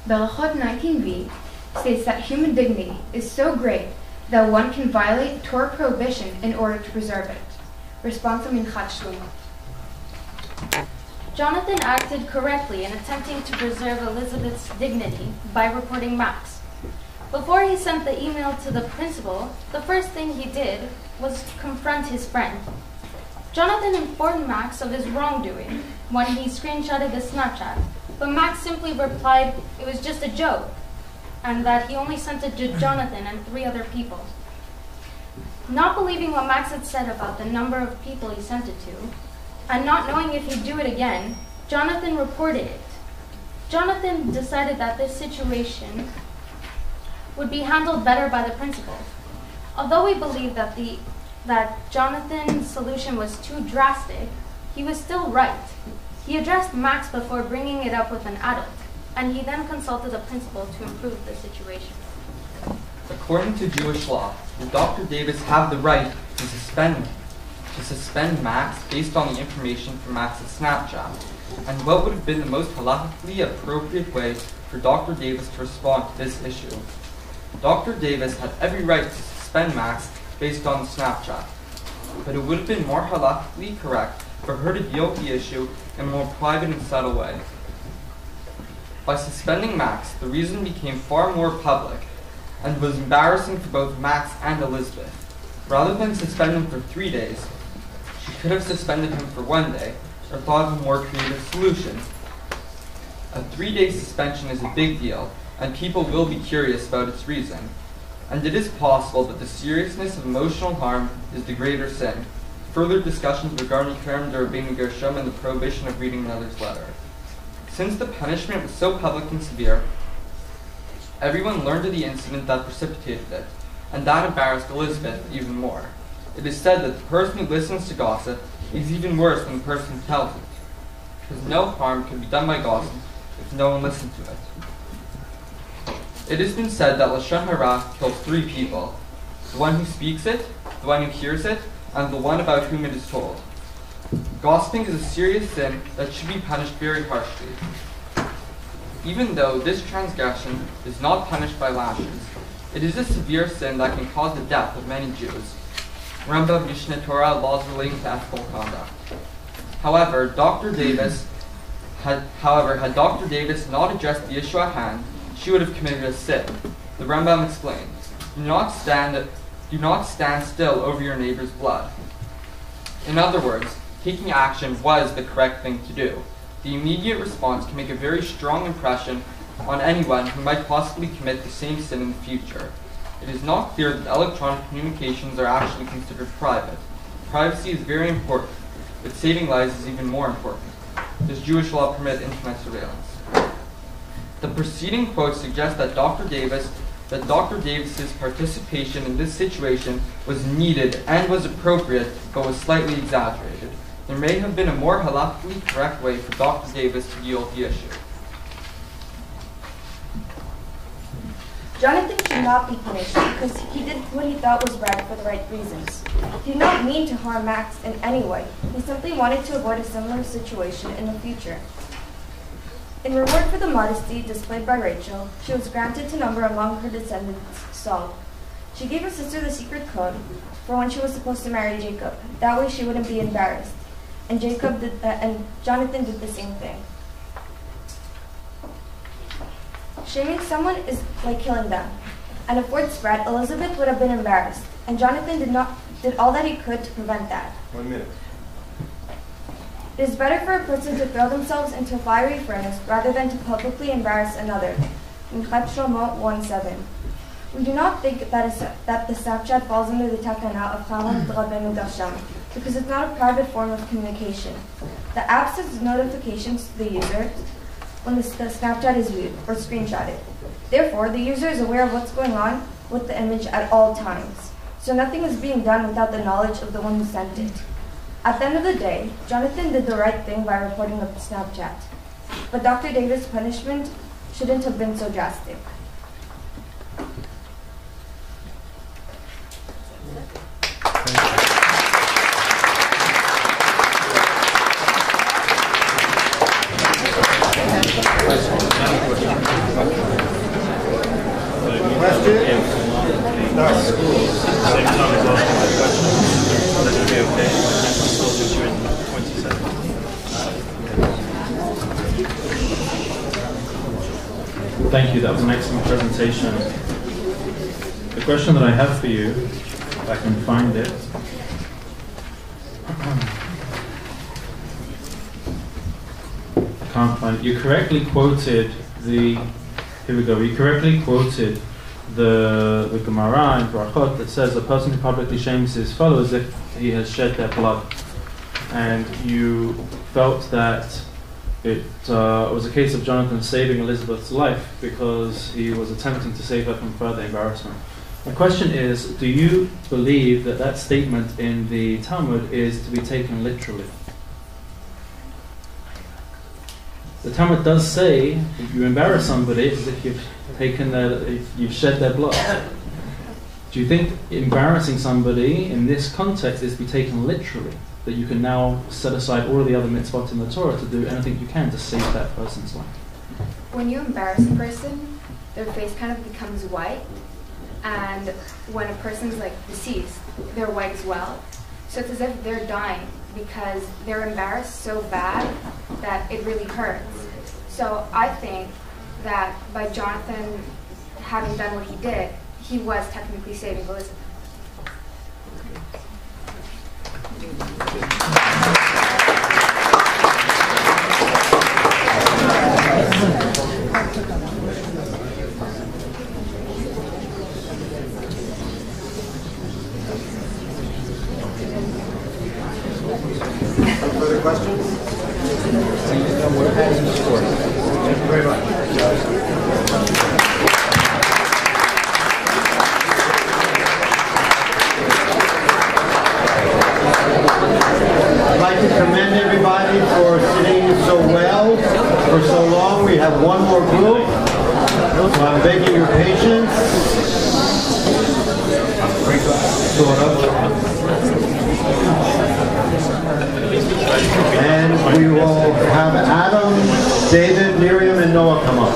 Speaker 21: Berachot 19b states that human dignity is so great that one can violate Torah prohibition in order to preserve it. Responsa Minchat Shlomo.
Speaker 3: Jonathan acted correctly in attempting to preserve Elizabeth's dignity by reporting Max. Before he sent the email to the principal, the first thing he did was confront his friend. Jonathan informed Max of his wrongdoing when he screenshotted the Snapchat, but Max simply replied it was just a joke, and that he only sent it to Jonathan and 3 other people. Not believing what Max had said about the number of people he sent it to, and not knowing if he'd do it again, Jonathan reported it. Jonathan decided that this situation would be handled better by the principal. Although we believe that Jonathan's solution was too drastic, he was still right. He addressed Max before bringing it up with an adult, and he then consulted the principal to improve the situation.
Speaker 20: According to Jewish law, did Dr. Davis have the right to suspend Max based on the information from Max's Snapchat? And what would have been the most halachically appropriate way for Dr. Davis to respond to this issue? Dr. Davis had every right to suspend Max based on the Snapchat, but it would have been more halachically correct for her to deal with the issue in a more private and subtle way. By suspending Max, the reason became far more public and was embarrassing for both Max and Elizabeth. Rather than suspend him for 3 days, she could have suspended him for 1 day or thought of a more creative solution. A 3-day suspension is a big deal, and people will be curious about its reason. And it is possible that the seriousness of emotional harm is the greater sin. Further discussions regarding Kerem Derabenu Gershom and the prohibition of reading another's letter. Since the punishment was so public and severe, everyone learned of the incident that precipitated it, and that embarrassed Elizabeth even more. It is said that the person who listens to gossip is even worse than the person who tells it, because no harm can be done by gossip if no one listens to it. It has been said that Lashon Hara kills 3 people: the one who speaks it, the one who hears it, and the one about whom it is told. Gossiping is a serious sin that should be punished very harshly. Even though this transgression is not punished by lashes, it is a severe sin that can cause the death of many Jews. Rambam Mishneh Torah laws relating to ethical conduct. However, had Dr. Davis not addressed the issue at hand, she would have committed a sin. The Rambam explains, do not stand still over your neighbor's blood. In other words, taking action was the correct thing to do. The immediate response can make a very strong impression on anyone who might possibly commit the same sin in the future. It is not clear that electronic communications are actually considered private. Privacy is very important, but saving lives is even more important. Does Jewish law permit internet surveillance? The preceding quote suggests that Dr. Davis's participation in this situation was needed and was appropriate, but was slightly exaggerated. There may have been a more halakhically correct way for Dr. Davis to deal with the issue.
Speaker 14: Jonathan should not be punished because he did what he thought was right for the right reasons. He did not mean to harm Max in any way. He simply wanted to avoid a similar situation in the future. In reward for the modesty displayed by Rachel, she was granted to number among her descendants Saul. She gave her sister the secret code for when she was supposed to marry Jacob. That way she wouldn't be embarrassed. And Jonathan did the same thing. Shaming someone is like killing them. And if word spread, Elizabeth would have been embarrassed. And Jonathan did all that he could to prevent that.
Speaker 1: 1 minute.
Speaker 14: It is better for a person to throw themselves into a fiery furnace rather than to publicly embarrass another. Minchat Shlomo 1:7. We do not think that the Snapchat falls under the takana of Herzliah Rabbeinu Gershom because it's not a private form of communication. The app sends notifications to the user when the Snapchat is viewed or screenshotted. Therefore, the user is aware of what's going on with the image at all times. So nothing is being done without the knowledge of the one who sent it. At the end of the day, Jonathan did the right thing by reporting the Snapchat. But Dr. Davis' punishment shouldn't have been so drastic.
Speaker 10: Thank you.
Speaker 8: Thank you, that was an excellent presentation. The question that I have for you, if I can find it. I can't find it. You correctly quoted here we go, you correctly quoted the Gemara in Brachot that says a person who publicly shames his fellow as if he has shed their blood. And you felt that it was a case of Jonathan saving Elizabeth's life because he was attempting to save her from further embarrassment. My question is, do you believe that that statement in the Talmud is to be taken literally? The Talmud does say, if you embarrass somebody, it's as if you've shed their blood. Do you think embarrassing somebody in this context is to be taken literally? That you can now set aside all of the other mitzvot in the Torah to do anything you can to save that person's life?
Speaker 21: When you embarrass a person, their face kind of becomes white. And when a person's deceased, they're white as well. So it's as if they're dying because they're embarrassed so bad that it really hurts. So I think that by Jonathan having done what he did, he was technically saving Elizabeth.
Speaker 1: Further questions? We're heading to score. Thank you very much. I'd like to commend everybody for sitting so well for so long. We have one more group, so I'm begging your patience. And we will have Adam, David, Miriam, and Noah come up.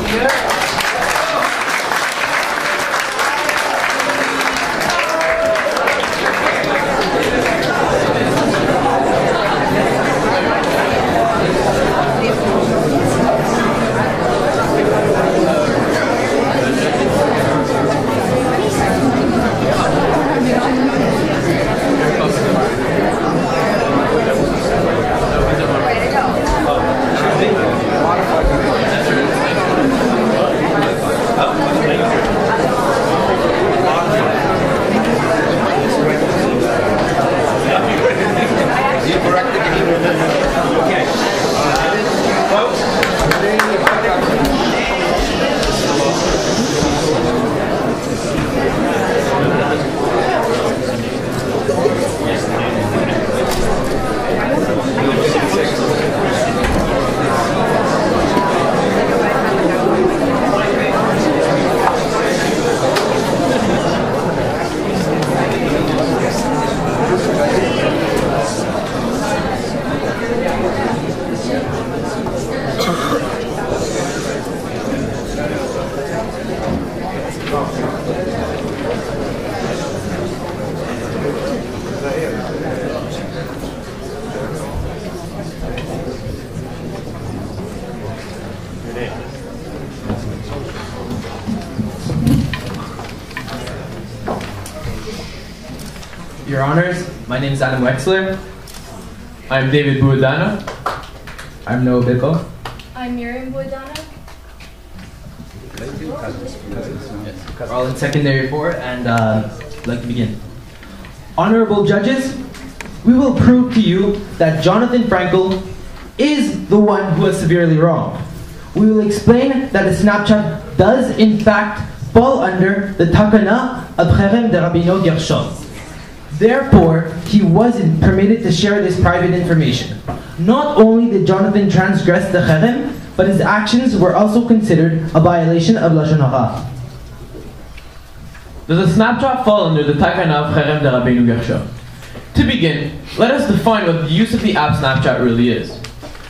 Speaker 9: Your Honors, my name is Adam Wexler. I'm David Buadana. I'm Noah Bickle.
Speaker 16: I'm Miriam Buadana.
Speaker 9: We're all in secondary 4, and I'd like to begin. Honorable judges, we will prove to you that Jonathan Frankel is the one who is severely wronged. We will explain that the Snapchat does in fact fall under the Takana of Cherem de Rabbeinu Gershom. Therefore, he wasn't permitted to share this private information. Not only did Jonathan transgress the Cherem, but his actions were also considered a violation of Lashon Hara.
Speaker 22: Does a Snapchat fall under the Takana of Cherem de Rabbeinu Gershom? To begin, let us define what the use of the app Snapchat really is.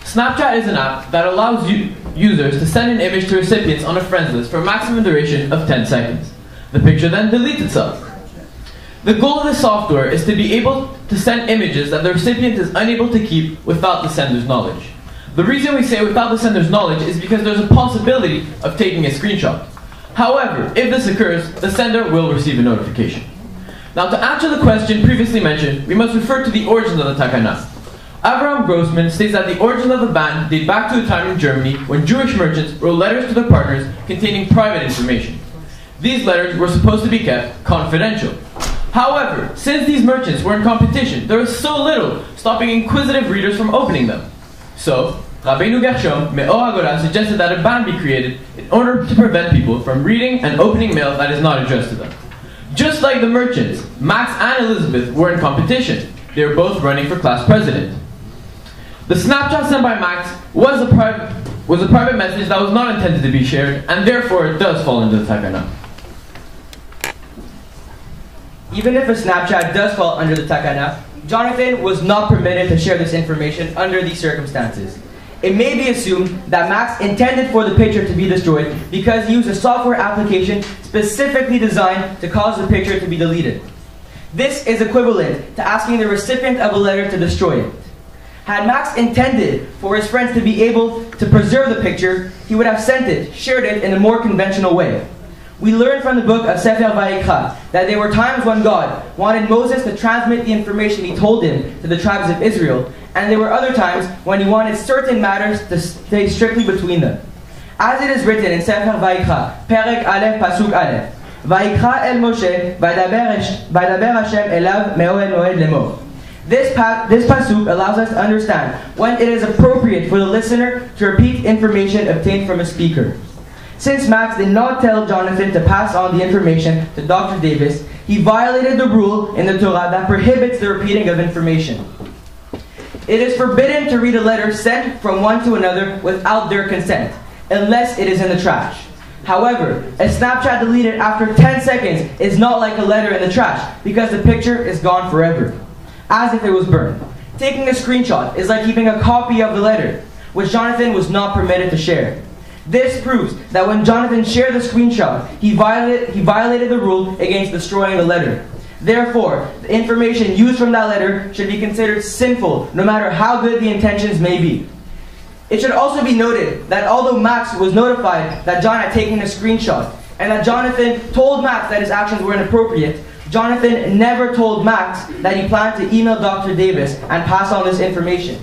Speaker 22: Snapchat is an app that allows users to send an image to recipients on a friends list for a maximum duration of 10 seconds. The picture then deletes itself. The goal of the software is to be able to send images that the recipient is unable to keep without the sender's knowledge. The reason we say without the sender's knowledge is because there's a possibility of taking a screenshot. However, if this occurs, the sender will receive a notification. Now, to answer the question previously mentioned, we must refer to the origins of the Takana. Avraham Grossman states that the origins of the ban date back to a time in Germany when Jewish merchants wrote letters to their partners containing private information. These letters were supposed to be kept confidential. However, since these merchants were in competition, there was so little stopping inquisitive readers from opening them. So, Rabbeinu Gershom Me'or HaGolah suggested that a ban be created in order to prevent people from reading and opening mail that is not addressed to them. Just like the merchants, Max and Elizabeth were in competition. They were both running for class president. The Snapchat sent by Max was a private message that was not intended to be shared, and therefore it does fall into the Takana.
Speaker 9: Even if a Snapchat does fall under the Takana, Jonathan was not permitted to share this information under these circumstances. It may be assumed that Max intended for the picture to be destroyed because he used a software application specifically designed to cause the picture to be deleted. This is equivalent to asking the recipient of a letter to destroy it. Had Max intended for his friends to be able to preserve the picture, he would have sent it, shared it in a more conventional way. We learn from the book of Sefer Vayikra that there were times when God wanted Moses to transmit the information he told him to the tribes of Israel, and there were other times when he wanted certain matters to stay strictly between them. As it is written in Sefer Vayikra, Perek Aleph Pasuk Aleph, Vayikra el Moshe, Vaydaber Hashem elav me'oed moed lemor. This pasuk allows us to understand when it is appropriate for the listener to repeat information obtained from a speaker. Since Max did not tell Jonathan to pass on the information to Dr. Davis, he violated the rule in the Torah that prohibits the repeating of information. It is forbidden to read a letter sent from one to another without their consent, unless it is in the trash. However, a Snapchat deleted after 10 seconds is not like a letter in the trash because the picture is gone forever, as if it was burned. Taking a screenshot is like keeping a copy of the letter, which Jonathan was not permitted to share. This proves that when Jonathan shared the screenshot, he violated the rule against destroying the letter. Therefore, the information used from that letter should be considered sinful, no matter how good the intentions may be. It should also be noted that although Max was notified that John had taken a screenshot, and that Jonathan told Max that his actions were inappropriate, Jonathan never told Max that he planned to email Dr. Davis and pass on this information.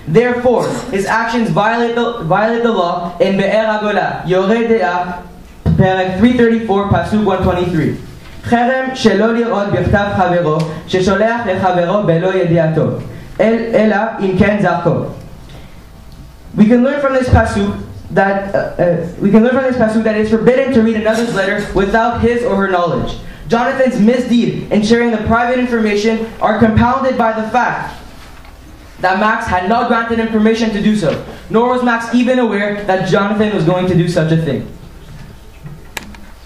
Speaker 9: Therefore, his actions violate the law in Be'er HaGolah, Yoreh De'ah, Perek 334, Pasuk 123. חרם שלא לראות בכתב חברו ששולח לחברו בלא ידיעתו, אלא אם כן זרקו. We can learn from this pasuk that it is forbidden to read another's letter without his or her knowledge. Jonathan's misdeed in sharing the private information are compounded by the fact that Max had not granted him permission to do so, nor was Max even aware that Jonathan was going to do such a thing.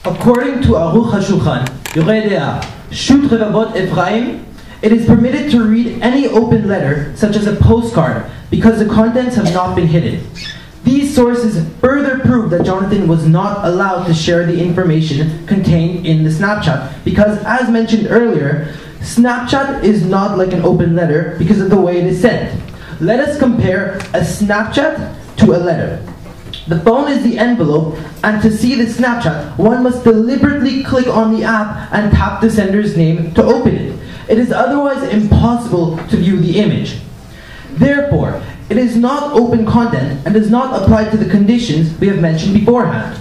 Speaker 9: According to Aruch HaShulchan, Yoreh De'ah, Shut Revavot Ephraim, it is permitted to read any open letter, such as a postcard, because the contents have not been hidden. These sources further prove that Jonathan was not allowed to share the information contained in the Snapchat, because as mentioned earlier, Snapchat is not like an open letter because of the way it is sent. Let us compare a Snapchat to a letter. The phone is the envelope, and to see the Snapchat, one must deliberately click on the app and tap the sender's name to open it. It is otherwise impossible to view the image. Therefore, it is not open content and does not apply to the conditions we have mentioned beforehand.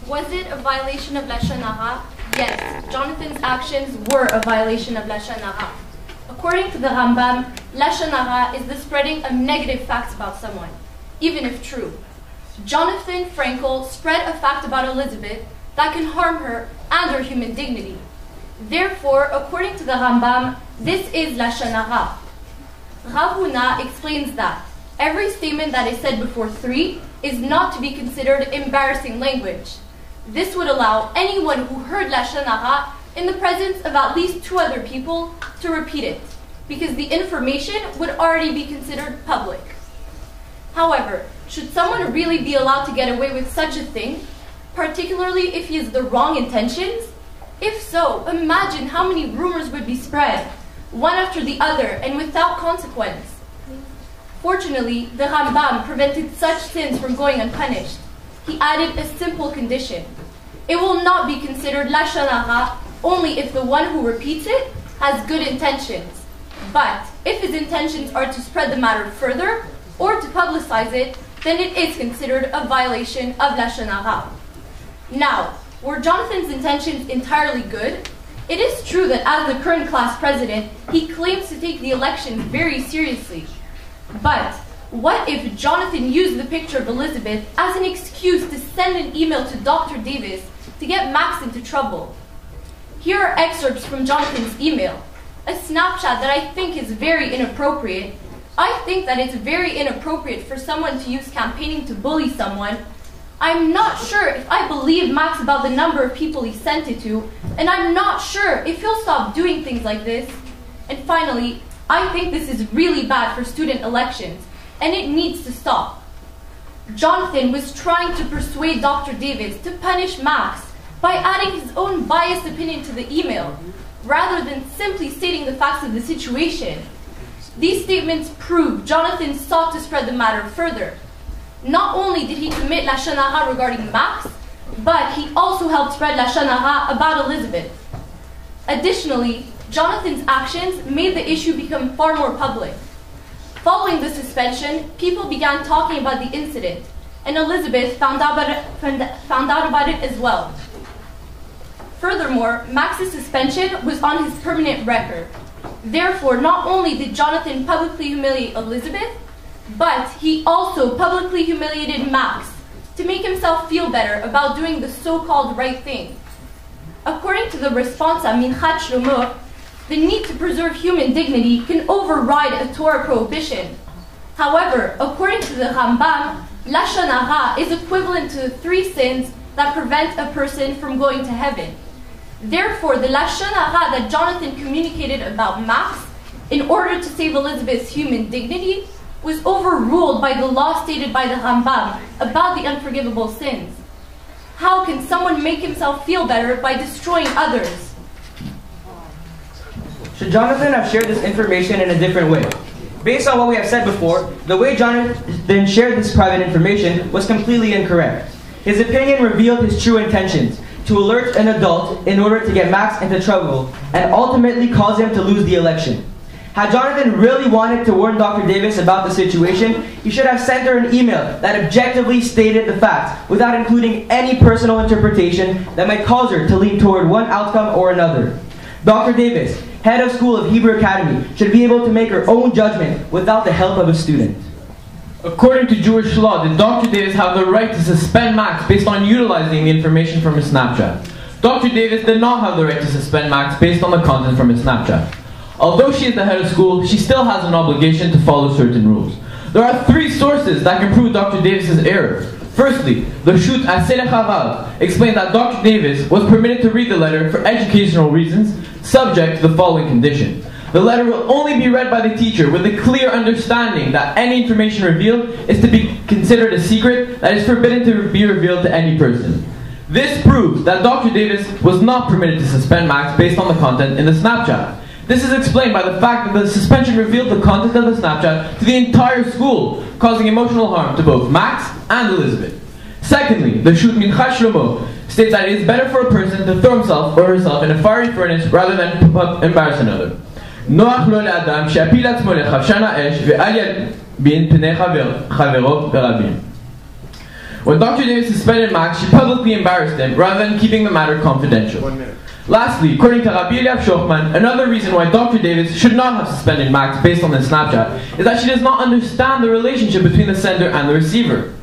Speaker 3: Was it a violation of Lashon Hara? Yes, Jonathan's actions were a violation of Lashon Hara. According to the Rambam, Lashon Hara is the spreading of negative facts about someone, even if true. Jonathan Frankel spread a fact about Elizabeth that can harm her and her human dignity. Therefore, according to the Rambam, this is Lashon Hara. Rav Huna explains that every statement that is said before three is not to be considered embarrassing language. This would allow anyone who heard Lashon Hara in the presence of at least two other people to repeat it, because the information would already be considered public. However, should someone really be allowed to get away with such a thing, particularly if he has the wrong intentions? If so, imagine how many rumors would be spread, one after the other and without consequence.
Speaker 16: Fortunately, the Rambam prevented such sins from going unpunished. He added a simple condition. It will not be considered lashon hara only if the one who repeats it has good intentions. But if his intentions are to spread the matter further or to publicize it, then it is considered a violation of lashon hara. Now, were Jonathan's intentions entirely good? It is true that as the current class president, he claims to take the election very seriously. But what if Jonathan used the picture of Elizabeth as an excuse to send an email to Dr. Davis to get Max into trouble? Here are excerpts from Jonathan's email, a snapshot that I think is very inappropriate. I think that it's very inappropriate for someone to use campaigning to bully someone. I'm not sure if I believe Max about the number of people he sent it to, and I'm not sure if he'll stop doing things like this. And finally, I think this is really bad for student elections, and it needs to stop. Jonathan was trying to persuade Dr. Davis to punish Max by adding his own biased opinion to the email, rather than simply stating the facts of the situation. These statements prove Jonathan sought to spread the matter further. Not only did he commit lashon hara regarding Max, but he also helped spread lashon hara about Elizabeth. Additionally, Jonathan's actions made the issue become far more public. Following the suspension, people began talking about the incident, and Elizabeth found out about it as well. Furthermore, Max's suspension was on his permanent record. Therefore, not only did Jonathan publicly humiliate Elizabeth, but he also publicly humiliated Max to make himself feel better about doing the so-called right thing. According to the responsa Minchat Shlomo, the need to preserve human dignity can override a Torah prohibition. However, according to the Rambam, lashon hara is equivalent to the 3 sins that prevent a person from going to heaven. Therefore, the lashon hara that Jonathan communicated about Max in order to save Elizabeth's human dignity was overruled by the law stated by the Rambam about the unforgivable sins. How can someone make himself feel better by destroying others?
Speaker 5: Should Jonathan have shared this information in a different way? Based on what we have said before, the way Jonathan shared this private information was completely incorrect. His opinion revealed his true intentions, to alert an adult in order to get Max into trouble and ultimately cause him to lose the election. Had Jonathan really wanted to warn Dr. Davis about the situation, he should have sent her an email that objectively stated the facts without including any personal interpretation that might cause her to lean toward one outcome or another. Dr. Davis, head of School of Hebrew Academy, should be able to make her own judgment without the help of a student.
Speaker 22: According to Jewish law, did Dr. Davis have the right to suspend Max based on utilizing the information from his Snapchat? Dr. Davis did not have the right to suspend Max based on the content from his Snapchat. Although she is the head of school, she still has an obligation to follow certain rules. There are 3 sources that can prove Dr. Davis's error. Firstly, the Shut Aselech Harav explained that Dr. Davis was permitted to read the letter for educational reasons, subject to the following condition. The letter will only be read by the teacher with a clear understanding that any information revealed is to be considered a secret that is forbidden to be revealed to any person. This proves that Dr. Davis was not permitted to suspend Max based on the content in the Snapchat. This is explained by the fact that the suspension revealed the content of the Snapchat to the entire school, causing emotional harm to both Max and Elizabeth. Secondly, the Shut Minchat Shlomo states that it is better for a person to throw himself or herself in a fiery furnace rather than to embarrass another. נוח לו לאדם שיפיל עצמו לחבשן האש ואל ילבין פני חברו ברבים. When Dr. Davis suspended Max, she publicly embarrassed him rather than keeping the matter confidential.
Speaker 1: 1 minute.
Speaker 22: Lastly, according to Rabbi Shochman, another reason why Dr. Davis should not have suspended Max based on the Snapchat is that she does not understand the relationship between the sender and the receiver.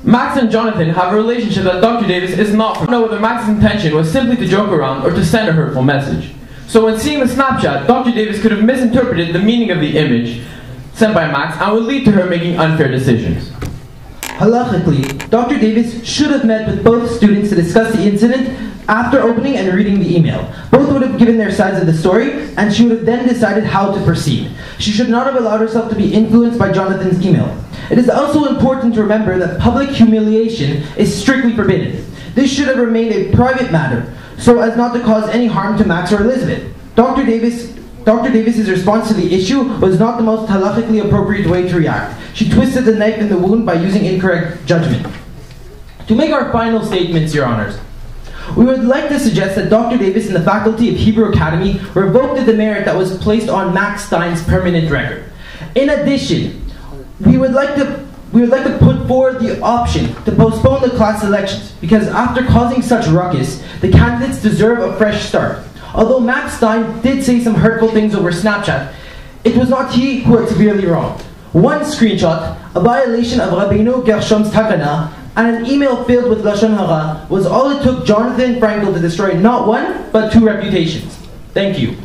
Speaker 22: Max and Jonathan have a relationship that Dr. Davis is not from. Know whether Max's intention was simply to joke around or to send a hurtful message. So when seeing the Snapchat, Dr. Davis could have misinterpreted the meaning of the image sent by Max and would lead to her making unfair decisions.
Speaker 9: Halachically, Dr. Davis should have met with both students to discuss the incident after opening and reading the email. Both would have given their sides of the story, and she would have then decided how to proceed. She should not have allowed herself to be influenced by Jonathan's email. It is also important to remember that public humiliation is strictly forbidden. This should have remained a private matter, so as not to cause any harm to Max or Elizabeth. Dr. Davis Dr. Davis's response to the issue was not the most halakhically appropriate way to react. She twisted the knife in the wound by using incorrect judgment. To make our final statements, Your Honors, we would like to suggest that Dr. Davis and the faculty of Hebrew Academy revoked the demerit that was placed on Max Stein's permanent record. In addition, we would like to put forward the option to postpone the class elections because after causing such ruckus, the candidates deserve a fresh start. Although Max Stein did say some hurtful things over Snapchat, it was not he who was severely wrong. One screenshot, a violation of Rabbeinu Gershom's Takana, and an email filled with Lashon Hara was all it took Jonathan Frankel to destroy not one, but two reputations. Thank you.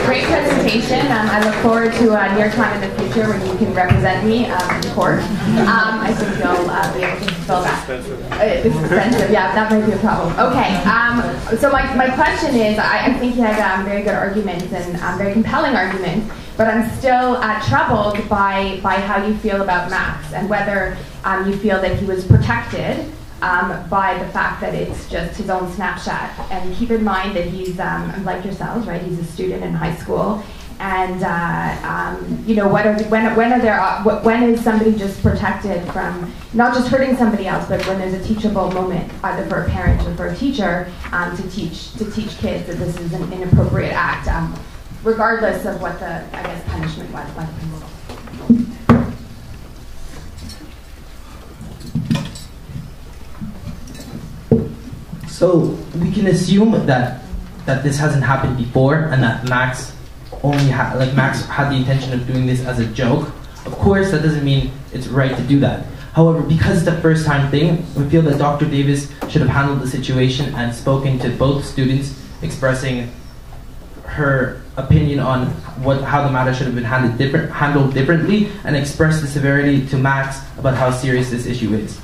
Speaker 11: Great presentation. I look forward to a near time in the future when you can represent me in court. I think you'll be able to fulfill that. It's expensive, yeah, that might be a problem. Okay, so my question is, I think you had very good arguments and very compelling arguments, but I'm still troubled by how you feel about Max and whether you feel that he was protected by the fact that it's just his own Snapchat. And keep in mind that he's like yourselves, right? He's a student in high school, and you know, when is somebody just protected from not just hurting somebody else, but when there's a teachable moment, either for a parent or for a teacher, to teach kids that this is an inappropriate act, regardless of what the punishment was by the principal.
Speaker 9: So we can assume that this hasn't happened before, and that Max had the intention of doing this as a joke. Of course, that doesn't mean it's right to do that. However, because it's a first-time thing, we feel that Dr. Davis should have handled the situation and spoken to both students, expressing her opinion on how the matter should have been handled differently, and expressed the severity to Max about how serious this issue is.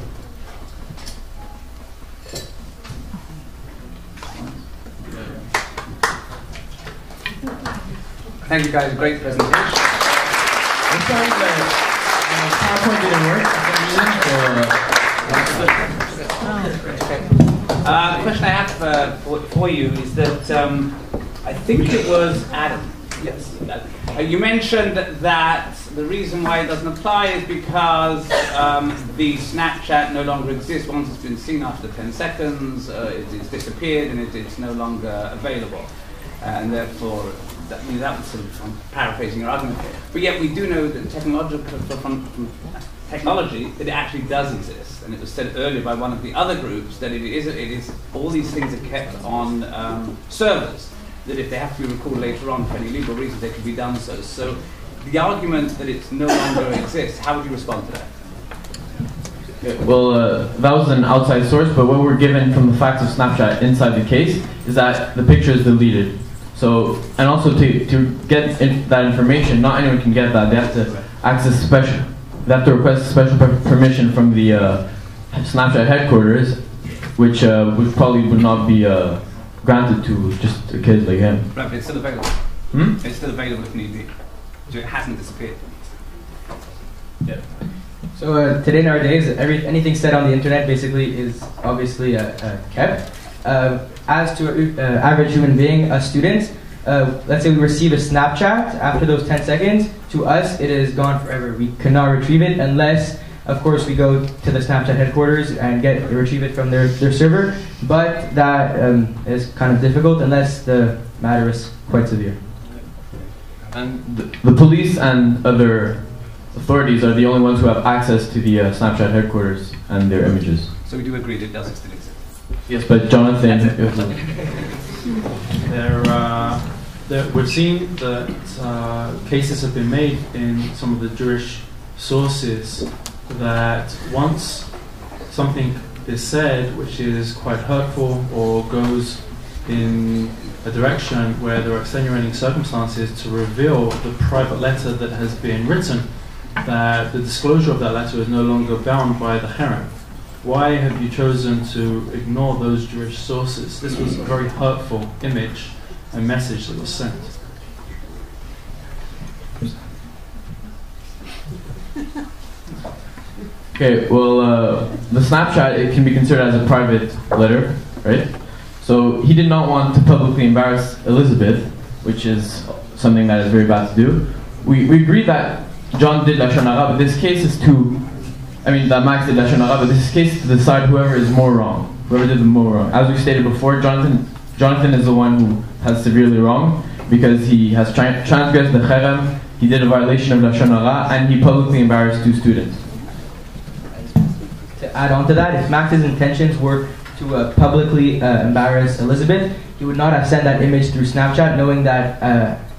Speaker 7: Thank you guys, great presentation.
Speaker 22: I'm sorry that PowerPoint didn't work.
Speaker 7: The question I have for you is that I think it was Adam. Yes. You mentioned that the reason why it doesn't apply is because the Snapchat no longer exists once it's been seen after 10 seconds. It's disappeared and it's no longer available, and therefore. That was sort of, I'm paraphrasing your argument here. But yet we do know that from technology, it actually does exist. And it was said earlier by one of the other groups that it is all these things are kept on servers, that if they have to be recalled later on for any legal reasons, they can be done so. So the argument that it no longer exists, how would you respond to that?
Speaker 22: Well, that was an outside source, but what we're given from the facts of Snapchat inside the case is that the picture is deleted. So, and also to get that information, not anyone can get that. They have to request special permission from the Snapchat headquarters, which probably would not be granted to just a kid like him.
Speaker 7: Right, but it's still available. It's still available if need be. So it hasn't disappeared.
Speaker 22: Yeah.
Speaker 5: So today nowadays, anything said on the internet basically is obviously kept. As to an average human being, a student, let's say we receive a Snapchat after those 10 seconds, to us it is gone forever. We cannot retrieve it unless, of course, we go to the Snapchat headquarters and retrieve it from their server, but that is kind of difficult unless the matter is quite severe.
Speaker 22: And the police and other authorities are the only ones who have access to the Snapchat headquarters and their images.
Speaker 7: So we do agree that it does still exist.
Speaker 22: Yes, but Jonathan...
Speaker 8: We've seen that cases have been made in some of the Jewish sources that once something is said which is quite hurtful or goes in a direction where there are extenuating circumstances to reveal the private letter that has been written, that the disclosure of that letter is no longer bound by the herem. Why have you chosen to ignore those Jewish sources? This was a very hurtful image and message that was sent.
Speaker 22: Okay, well, the Snapchat, it can be considered as a private letter, right? So he did not want to publicly embarrass Elizabeth, which is something that is very bad to do. We agree that John did Lashon Hara, but this case is that Max did Lashon Hara, but this case is to decide whoever is more wrong, whoever did the more wrong. As we stated before, Jonathan is the one who has severely wrong, because he has transgressed the cherem, he did a violation of Lashon Hara, and he publicly embarrassed 2 students.
Speaker 5: To add on to that, if Max's intentions were to publicly embarrass Elizabeth, he would not have sent that image through Snapchat, knowing that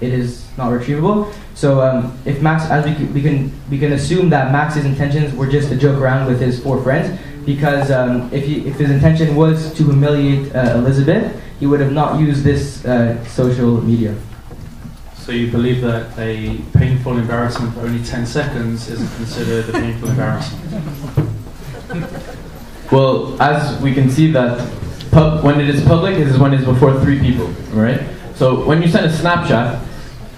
Speaker 5: it is not retrievable. So if Max, as we can assume that Max's intentions were just to joke around with his 4 friends, because if his intention was to humiliate Elizabeth, he would have not used this social media.
Speaker 8: So you believe that a painful embarrassment for only 10 seconds isn't considered a painful embarrassment?
Speaker 22: Well, as we can see that when it is public, it is when it is before 3 people, right? So when you send a Snapchat,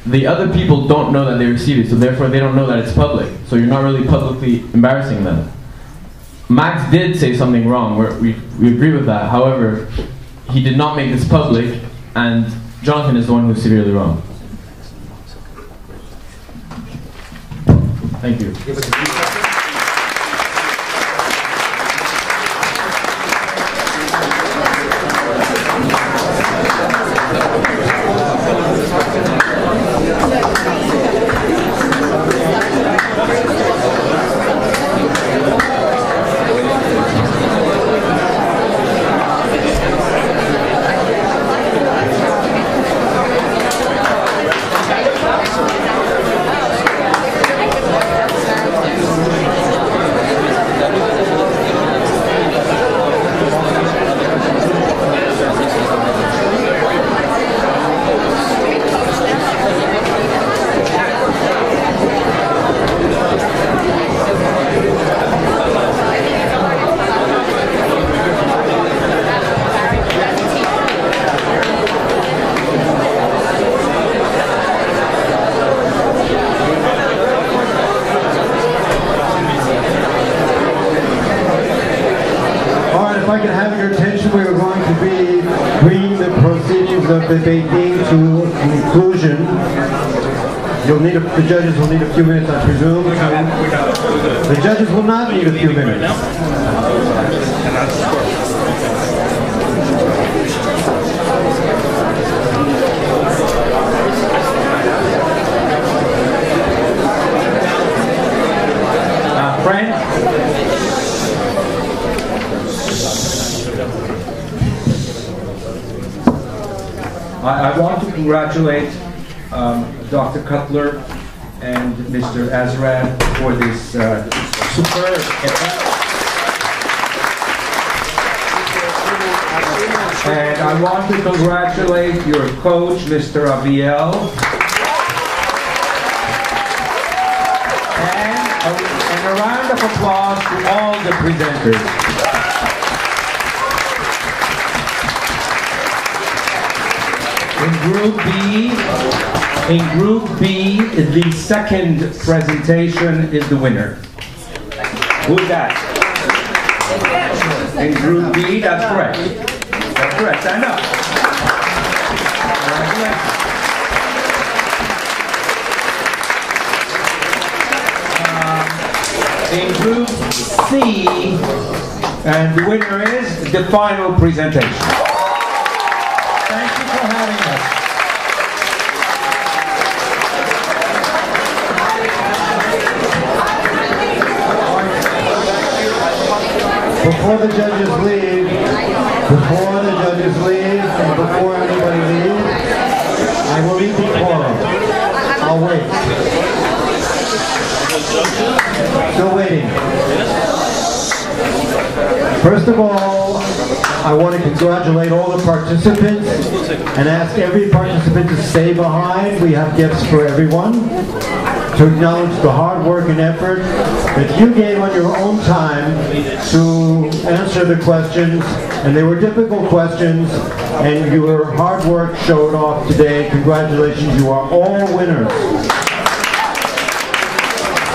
Speaker 22: the other people don't know that they received it, so therefore they don't know that it's public. So you're not really publicly embarrassing them. Max did say something wrong, we agree with that. However, he did not make this public, and Jonathan is the one who's severely wrong. Thank you.
Speaker 1: The Beit Din to conclusion. The judges will need a few minutes, I presume. The judges will not need a few minutes.
Speaker 2: I want to congratulate Dr. Cutler and Mr. Azrad for this superb event. And I want to congratulate your coach, Mr. Aviel. And a round of applause to all the presenters. In Group B, the second presentation is the winner. Who's that? In Group B, that's correct. That's correct, stand up. In Group C, and the winner is the final presentation. Thank you for having us.
Speaker 1: Before the judges leave, and before anybody leaves, I will read the quorum. I'll wait. Still waiting. First of all, I want to congratulate all the participants and ask every participant to stay behind. We have gifts for everyone, to acknowledge the hard work and effort that you gave on your own time to answer the questions, and they were difficult questions, and your hard work showed off today. Congratulations, you are all winners.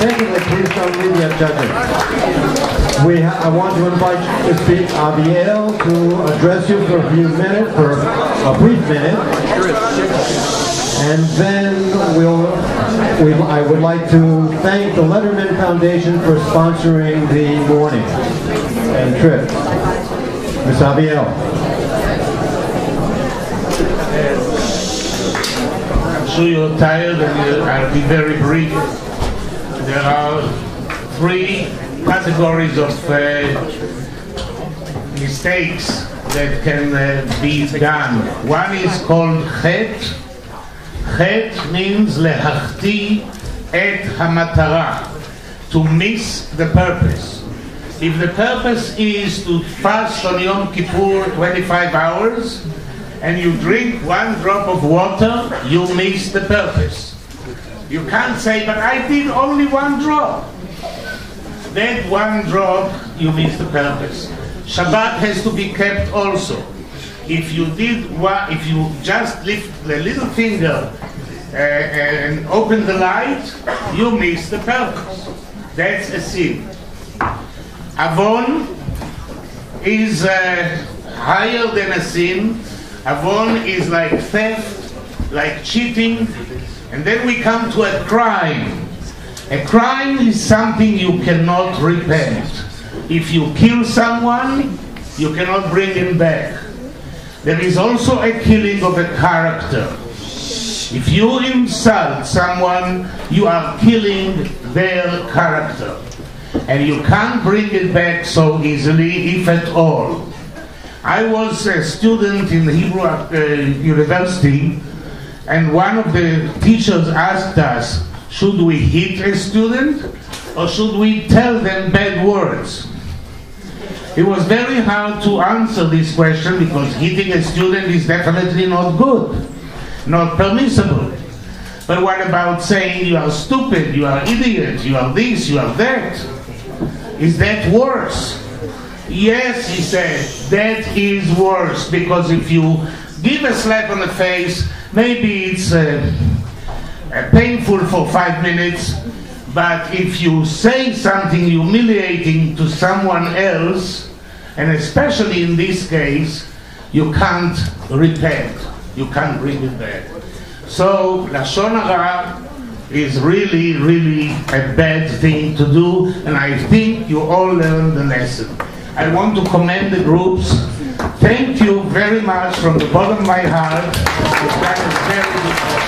Speaker 1: Secondly, please don't leave yet, judges. I want to invite you to speak Abiel to address you for a few minutes, for a brief minute. And then I would like to thank the Lederman Foundation for sponsoring the morning and trip. Ms. Abiel.
Speaker 6: I'm sure you're tired and I'll be very brief. There are three categories of mistakes that can be done. One is called chet. Chet means lehachti et hamatara, to miss the purpose. If the purpose is to fast on Yom Kippur 25 hours, and you drink one drop of water, you miss the purpose. You can't say, but I did only one drop. That one drop, you miss the purpose. Shabbat has to be kept also. If you just lift the little finger and open the light, you miss the purpose. That's a sin. Avon is higher than a sin. Avon is like theft, like cheating, and then we come to a crime. A crime is something you cannot repent. If you kill someone, you cannot bring him back. There is also a killing of a character. If you insult someone, you are killing their character. And you can't bring it back so easily, if at all. I was a student in Hebrew University, and one of the teachers asked us, should we hit a student or should we tell them bad words? It was very hard to answer this question because hitting a student is definitely not good, not permissible. But what about saying you are stupid, you are idiot, you are this, you are that? Is that worse? Yes, he said, that is worse, because if you give a slap on the face, maybe it's painful for 5 minutes, but if you say something humiliating to someone else, and especially in this case, you can't repent, you can't bring it back. So, Lashon Hara is really, really a bad thing to do, and I think you all learned the lesson. I want to commend the groups. Thank you very much from the bottom of my heart. You've done a very good job.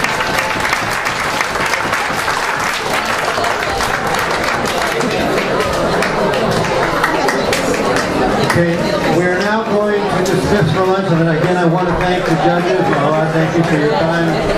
Speaker 1: Okay, we're now going to dismiss for lunch, and again I want to thank the judges. Thank you for your time.